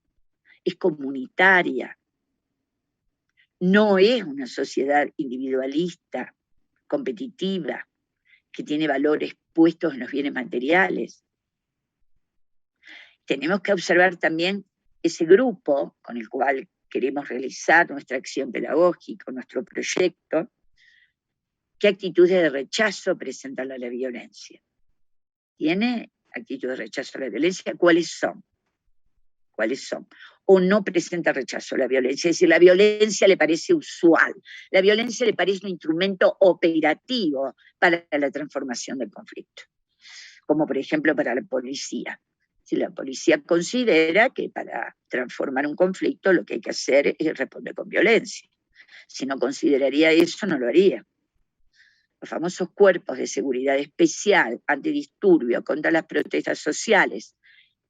es comunitaria. No es una sociedad individualista, competitiva, que tiene valores puestos en los bienes materiales. Tenemos que observar también ese grupo con el cual queremos realizar nuestra acción pedagógica, nuestro proyecto, ¿qué actitudes de rechazo presenta la violencia? ¿Tiene actitudes de rechazo a la violencia? ¿Cuáles son? ¿Cuáles son? O no presenta rechazo a la violencia, es decir, la violencia le parece usual, la violencia le parece un instrumento operativo para la transformación del conflicto, como por ejemplo para la policía. Si la policía considera que para transformar un conflicto lo que hay que hacer es responder con violencia. Si no consideraría eso, no lo haría. Los famosos cuerpos de seguridad especial, antidisturbios, contra las protestas sociales,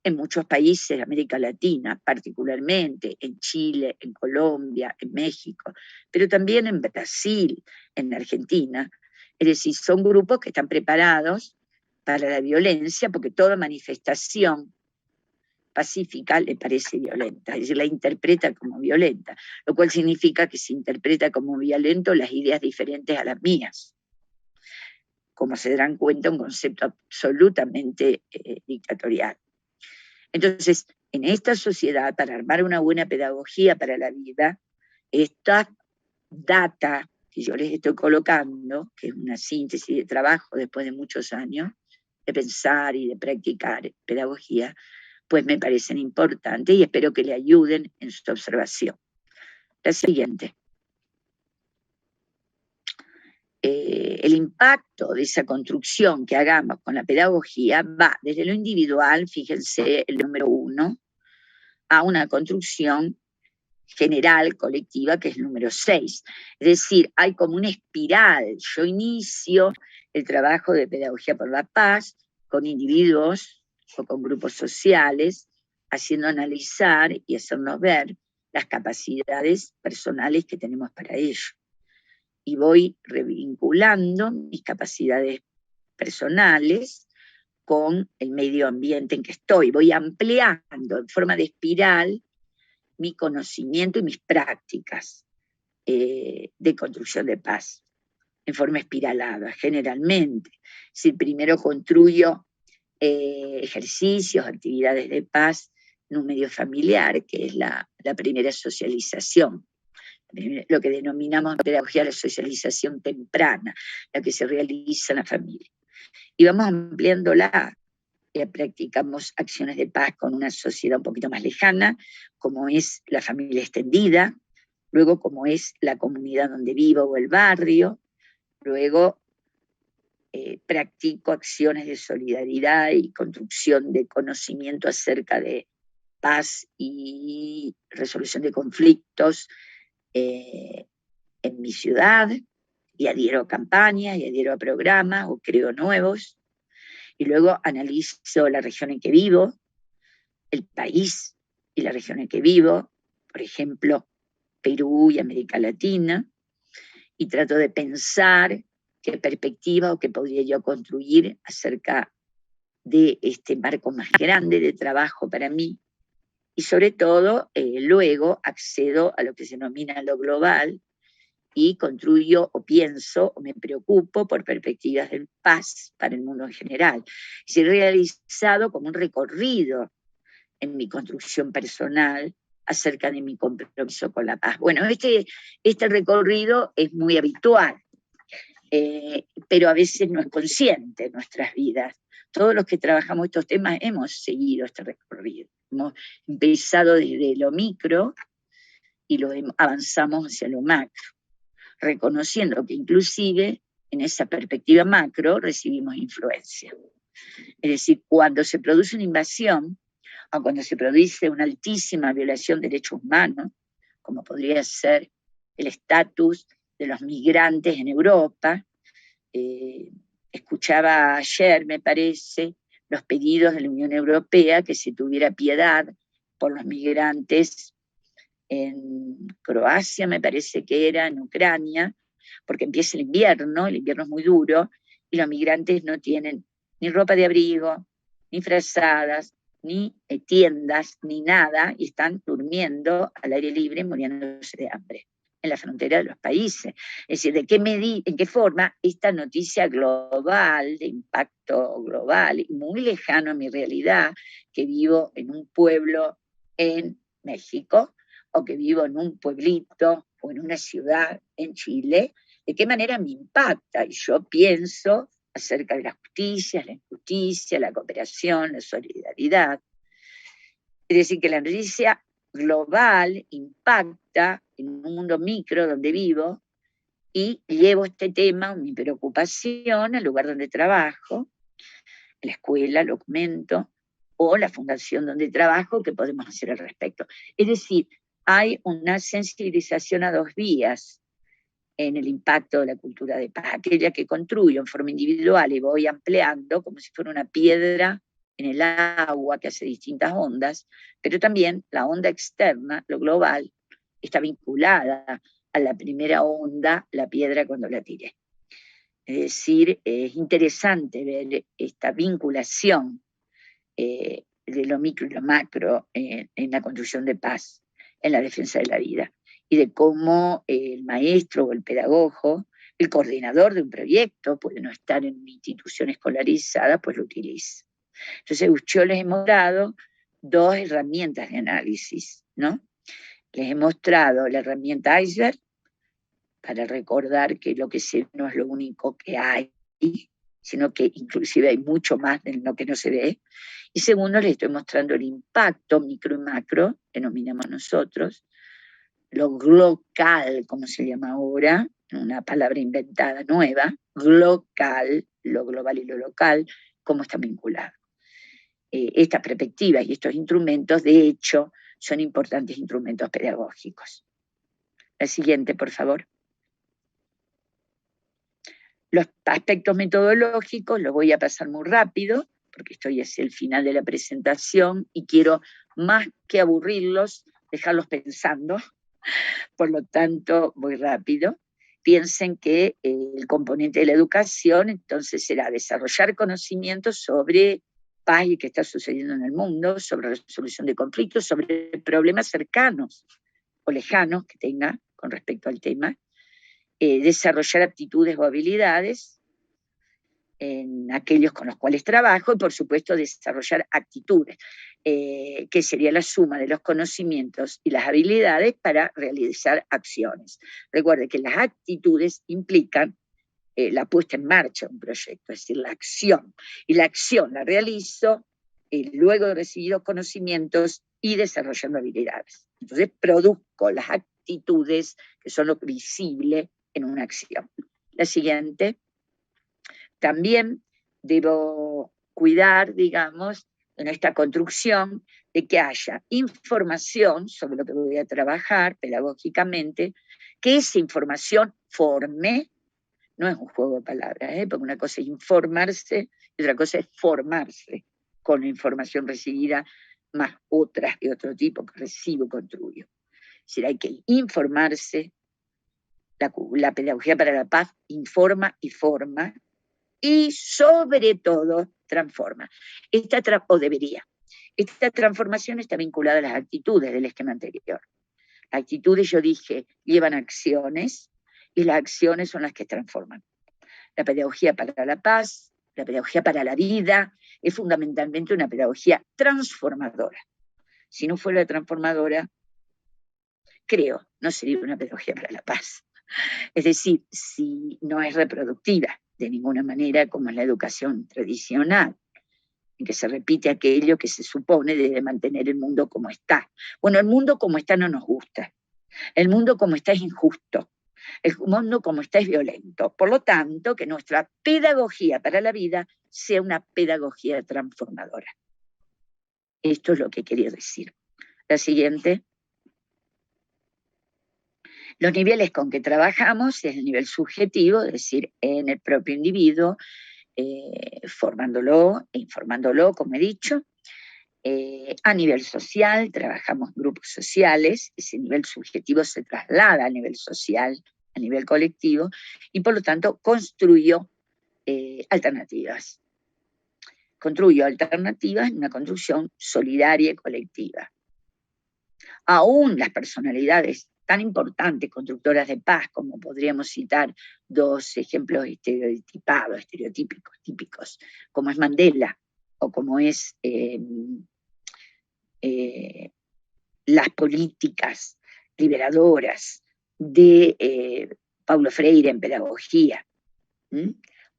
en muchos países de América Latina, particularmente en Chile, en Colombia, en México, pero también en Brasil, en Argentina. Es decir, son grupos que están preparados para la violencia porque toda manifestación pacífica le parece violenta, es decir, la interpreta como violenta, lo cual significa que se interpreta como violento las ideas diferentes a las mías. Como se darán cuenta, un concepto absolutamente dictatorial. Entonces, en esta sociedad, para armar una buena pedagogía para la vida, esta data que yo les estoy colocando, que es una síntesis de trabajo después de muchos años de pensar y de practicar pedagogía, pues me parecen importantes y espero que le ayuden en su observación. La siguiente. El impacto de esa construcción que hagamos con la pedagogía va desde lo individual, fíjense el número 1, a una construcción general, colectiva, que es el número 6. Es decir, hay como una espiral. Yo inicio el trabajo de pedagogía por la paz con individuos o con grupos sociales, haciendo analizar y hacernos ver las capacidades personales que tenemos para ello. Y voy revinculando mis capacidades personales con el medio ambiente en que estoy. Voy ampliando en forma de espiral mi conocimiento y mis prácticas de construcción de paz, en forma espiralada, generalmente. Si primero construyo ejercicios, actividades de paz en un medio familiar, que es la primera socialización, lo que denominamos en pedagogía la socialización temprana, la que se realiza en la familia. Y vamos ampliándola, practicamos acciones de paz con una sociedad un poquito más lejana, como es la familia extendida, luego como es la comunidad donde vivo o el barrio, luego practico acciones de solidaridad y construcción de conocimiento acerca de paz y resolución de conflictos en mi ciudad, y adhiero a campañas, y adhiero a programas, o creo nuevos, y luego analizo la región en que vivo, el país y la región en que vivo, por ejemplo, Perú y América Latina, y trato de pensar qué perspectiva o qué podría yo construir acerca de este marco más grande de trabajo para mí, y sobre todo luego accedo a lo que se denomina lo global y construyo o pienso o me preocupo por perspectivas de paz para el mundo en general. He realizado como un recorrido en mi construcción personal acerca de mi compromiso con la paz. Bueno, este recorrido es muy habitual, pero a veces no es consciente en nuestras vidas. Todos los que trabajamos estos temas hemos seguido este recorrido. Hemos empezado desde lo micro y lo avanzamos hacia lo macro, reconociendo que inclusive en esa perspectiva macro recibimos influencia. Es decir, cuando se produce una invasión o cuando se produce una altísima violación de derechos humanos, como podría ser el estatus de los migrantes en Europa, escuchaba ayer, me parece, los pedidos de la Unión Europea que se tuviera piedad por los migrantes en Croacia, me parece que era, en Ucrania, porque empieza el invierno es muy duro, y los migrantes no tienen ni ropa de abrigo, ni frazadas, ni tiendas, ni nada, y están durmiendo al aire libre, muriéndose de hambre en la frontera de los países. Es decir, en qué forma esta noticia global, de impacto global, muy lejano a mi realidad, que vivo en un pueblo en México, o que vivo en un pueblito o en una ciudad en Chile, de qué manera me impacta. Y yo pienso acerca de la justicia, la injusticia, la cooperación, la solidaridad. Es decir, que la noticia global impacta en un mundo micro donde vivo y llevo este tema, mi preocupación, al lugar donde trabajo, en la escuela, lo comento, o la fundación donde trabajo, ¿qué podemos hacer al respecto? Es decir, hay una sensibilización a dos vías en el impacto de la cultura de paz, aquella que construyo en forma individual y voy ampliando como si fuera una piedra en el agua que hace distintas ondas, pero también la onda externa, lo global, está vinculada a la primera onda, la piedra cuando la tiré. Es decir, es interesante ver esta vinculación de lo micro y lo macro en la construcción de paz, en la defensa de la vida, y de cómo el maestro o el pedagogo, el coordinador de un proyecto, puede no estar en una institución escolarizada, pues lo utiliza. Entonces, yo les he mostrado dos herramientas de análisis, ¿no? Les he mostrado la herramienta iceberg, para recordar que lo que se ve no es lo único que hay, sino que inclusive hay mucho más de lo que no se ve. Y segundo, les estoy mostrando el impacto micro y macro, denominamos nosotros, lo local, como se llama ahora, una palabra inventada nueva, local, lo global y lo local, cómo están vinculados. Estas perspectivas y estos instrumentos, de hecho, son importantes instrumentos pedagógicos. La siguiente, por favor. Los aspectos metodológicos los voy a pasar muy rápido, porque estoy hacia el final de la presentación y quiero, más que aburrirlos, dejarlos pensando. Por lo tanto, voy rápido. Piensen que el componente de la educación entonces será desarrollar conocimientos sobre paz y qué está sucediendo en el mundo, sobre resolución de conflictos, sobre problemas cercanos o lejanos que tenga con respecto al tema, desarrollar aptitudes o habilidades en aquellos con los cuales trabajo y, por supuesto, desarrollar actitudes, que sería la suma de los conocimientos y las habilidades para realizar acciones. Recuerde que las actitudes implican la puesta en marcha de un proyecto, es decir, la acción. Y la acción la realizo luego de recibir los conocimientos y desarrollando habilidades. Entonces, produzco las actitudes que son lo visible en una acción. La siguiente. También debo cuidar, digamos, en esta construcción de que haya información sobre lo que voy a trabajar pedagógicamente, que esa información forme, no es un juego de palabras, porque una cosa es informarse y otra cosa es formarse con la información recibida, más otras de otro tipo que recibo y construyo. Es decir, hay que informarse, la pedagogía para la paz informa y forma, y sobre todo transforma. O debería. Esta transformación está vinculada a las actitudes del esquema anterior. Las actitudes, yo dije, llevan acciones y las acciones son las que transforman. La pedagogía para la paz, la pedagogía para la vida, es fundamentalmente una pedagogía transformadora. Si no fuera transformadora, creo, no sería una pedagogía para la paz. Es decir, si no es reproductiva de ninguna manera, como es la educación tradicional, en que se repite aquello que se supone debe mantener el mundo como está. Bueno, el mundo como está no nos gusta. El mundo como está es injusto. El mundo como está es violento. Por lo tanto, que nuestra pedagogía para la vida sea una pedagogía transformadora. Esto es lo que quería decir. La siguiente. Los niveles con que trabajamos es el nivel subjetivo, es decir, en el propio individuo, formándolo e informándolo, como he dicho. A nivel social, trabajamos en grupos sociales, ese nivel subjetivo se traslada a nivel social, a nivel colectivo, y por lo tanto construyo alternativas. Construyo alternativas en una construcción solidaria y colectiva. Aún las personalidades tan importantes, constructoras de paz, como podríamos citar dos ejemplos estereotípicos, típicos, como es Mandela o como es las políticas liberadoras de Paulo Freire en pedagogía,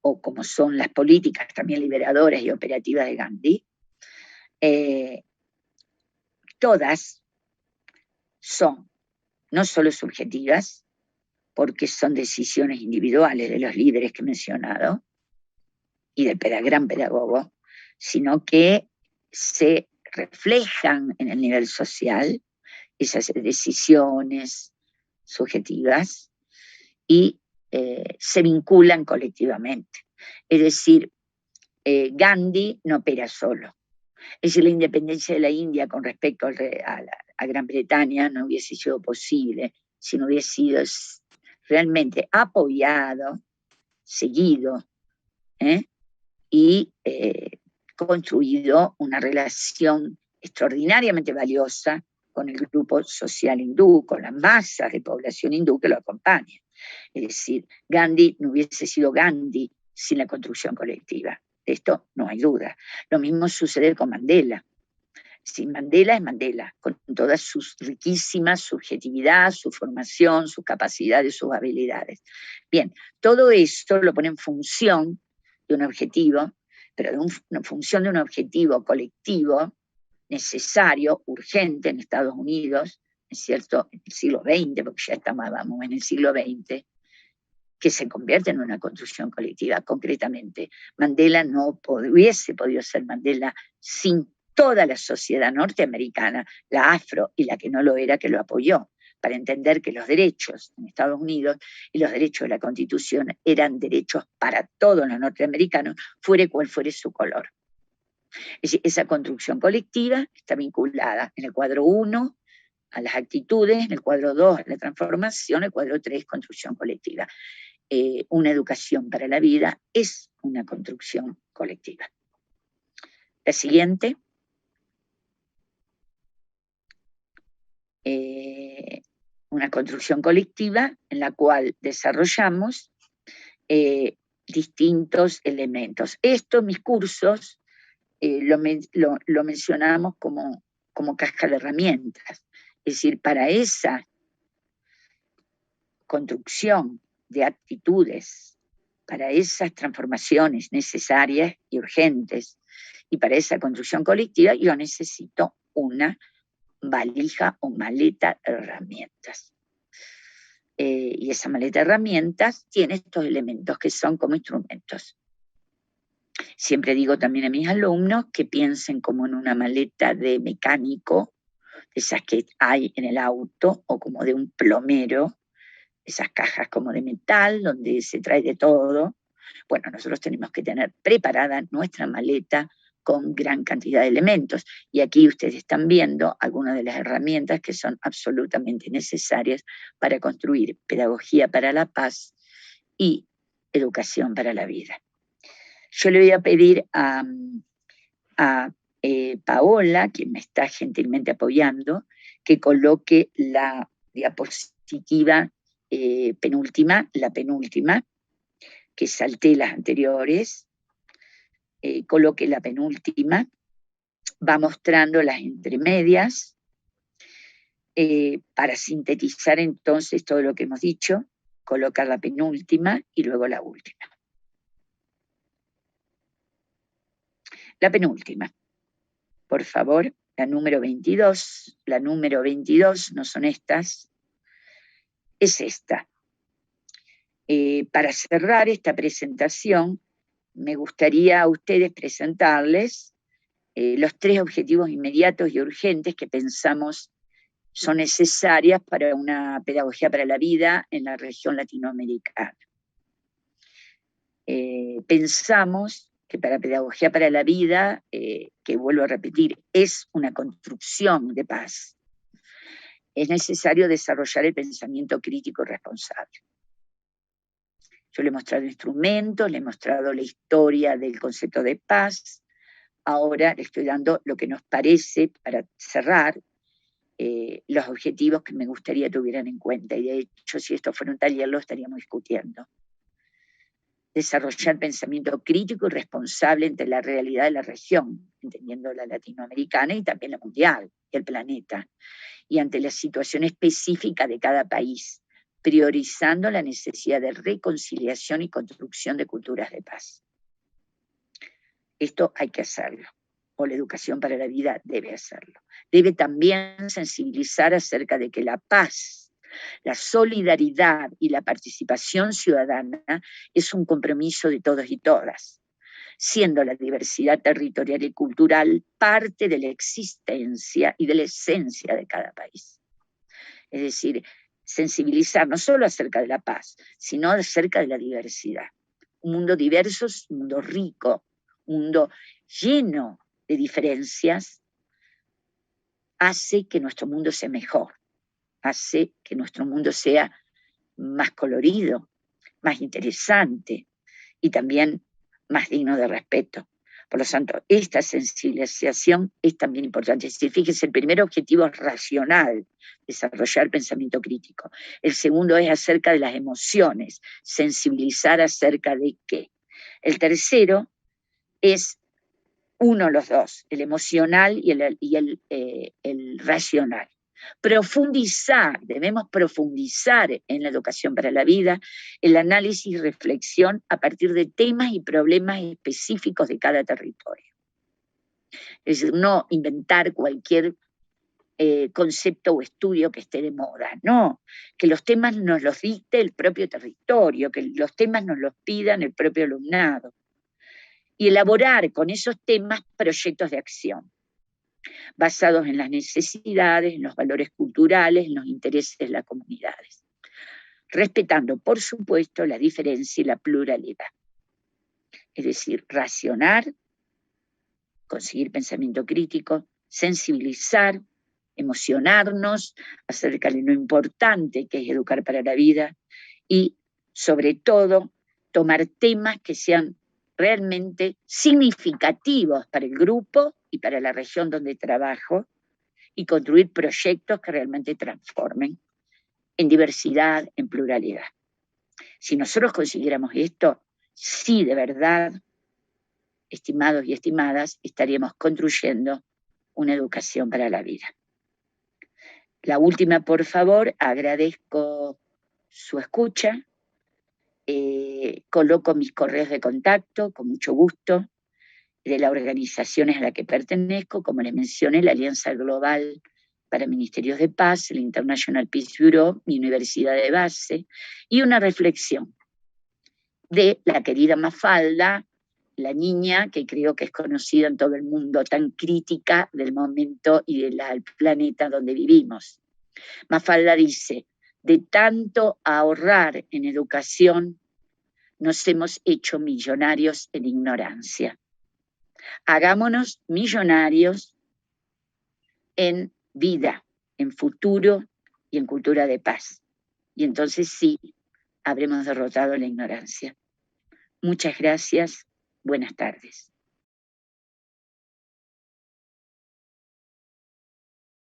o como son las políticas también liberadoras y operativas de Gandhi, todas son no solo subjetivas, porque son decisiones individuales de los líderes que he mencionado y del gran pedagogo, sino que se reflejan en el nivel social esas decisiones subjetivas y se vinculan colectivamente. Es decir, Gandhi no opera solo. Es decir, la independencia de la India con respecto a Gran Bretaña no hubiese sido posible si no hubiese sido realmente apoyado, seguido, y construido una relación extraordinariamente valiosa con el grupo social hindú, con las masas de población hindú que lo acompañan. Es decir, Gandhi no hubiese sido Gandhi sin la construcción colectiva. De esto no hay duda. Lo mismo sucede con Mandela. Si Mandela es Mandela, con toda su riquísima subjetividad, su formación, sus capacidades, sus habilidades. Bien, todo esto lo pone en función de un objetivo, pero en función de un objetivo colectivo, necesario, urgente en Estados Unidos, es cierto, en el siglo XX, porque ya estábamos en el siglo XX, que se convierte en una construcción colectiva. Concretamente, Mandela no hubiese podido ser Mandela sin toda la sociedad norteamericana, la afro y la que no lo era, que lo apoyó, para entender que los derechos en Estados Unidos y los derechos de la Constitución eran derechos para todos los norteamericanos, fuere cual fuere su color. Es decir, esa construcción colectiva está vinculada en el cuadro 1 a las actitudes, en el cuadro 2 a la transformación, en el cuadro 3 construcción colectiva. Una educación para la vida es una construcción colectiva. La siguiente. Una construcción colectiva en la cual desarrollamos distintos elementos. Esto en mis cursos lo mencionamos como caja de herramientas. Es decir, para esa construcción de actitudes, para esas transformaciones necesarias y urgentes, y para esa construcción colectiva, yo necesito una valija o maleta de herramientas. Y esa maleta de herramientas tiene estos elementos que son como instrumentos. Siempre digo también a mis alumnos que piensen como en una maleta de mecánico, esas que hay en el auto, o como de un plomero, esas cajas como de metal, donde se trae de todo. Bueno, nosotros tenemos que tener preparada nuestra maleta con gran cantidad de elementos. Y aquí ustedes están viendo algunas de las herramientas que son absolutamente necesarias para construir pedagogía para la paz y educación para la vida. Yo le voy a pedir a Paola, quien me está gentilmente apoyando, que coloque la diapositiva penúltima, la penúltima, que salté las anteriores. Coloque la penúltima, va mostrando las entremedias para sintetizar entonces todo lo que hemos dicho, colocar la penúltima y luego la última. La penúltima, por favor, la número 22, la número 22, no son estas, es esta. Para cerrar esta presentación, me gustaría a ustedes presentarles los 3 objetivos inmediatos y urgentes que pensamos son necesarias para una pedagogía para la vida en la región latinoamericana. Pensamos que para pedagogía para la vida, que vuelvo a repetir, es una construcción de paz, es necesario desarrollar el pensamiento crítico responsable. Yo le he mostrado instrumentos, le he mostrado la historia del concepto de paz. Ahora le estoy dando lo que nos parece, para cerrar, los objetivos que me gustaría tuvieran en cuenta. Y de hecho, si esto fuera un taller, lo estaríamos discutiendo. Desarrollar pensamiento crítico y responsable entre la realidad de la región, entendiendo la latinoamericana y también la mundial. y el planeta, y ante la situación específica de cada país, priorizando la necesidad de reconciliación y construcción de culturas de paz. Esto hay que hacerlo, o la educación para la vida debe hacerlo. Debe también sensibilizar acerca de que la paz, la solidaridad y la participación ciudadana es un compromiso de todos y todas, siendo la diversidad territorial y cultural parte de la existencia y de la esencia de cada país. Es decir, sensibilizar no solo acerca de la paz, sino acerca de la diversidad. Un mundo diverso es un mundo rico, un mundo lleno de diferencias, hace que nuestro mundo sea mejor, hace que nuestro mundo sea más colorido, más interesante y también más digno de respeto. Por lo tanto, esta sensibilización es también importante. Es decir, fíjense, el primer objetivo es racional, desarrollar pensamiento crítico. El segundo es acerca de las emociones, sensibilizar acerca de qué. El tercero es uno de los dos, el emocional y el racional. Debemos profundizar en la educación para la vida, el análisis y reflexión a partir de temas y problemas específicos de cada territorio. Es decir, no inventar cualquier concepto o estudio que esté de moda, no, que los temas nos los dicte el propio territorio, que los temas nos los pidan el propio alumnado, y elaborar con esos temas proyectos de acción basados en las necesidades, en los valores culturales, en los intereses de las comunidades, respetando, por supuesto, la diferencia y la pluralidad. Es decir, racionar, conseguir pensamiento crítico, sensibilizar, emocionarnos acerca de lo importante que es educar para la vida y, sobre todo, tomar temas que sean realmente significativos para el grupo y para la región donde trabajo y construir proyectos que realmente transformen en diversidad, en pluralidad. Si nosotros consiguiéramos esto, sí, de verdad, estimados y estimadas, estaríamos construyendo una educación para la vida. La última, por favor, agradezco su escucha. Coloco mis correos de contacto con mucho gusto de las organizaciones a las que pertenezco, como les mencioné, la Alianza Global para Ministerios de Paz, el International Peace Bureau, mi universidad de base, y una reflexión de la querida Mafalda, la niña que creo que es conocida en todo el mundo, tan crítica del momento y del planeta donde vivimos. Mafalda dice: de tanto ahorrar en educación, nos hemos hecho millonarios en ignorancia. Hagámonos millonarios en vida, en futuro y en cultura de paz. Y entonces sí, habremos derrotado la ignorancia. Muchas gracias. Buenas tardes.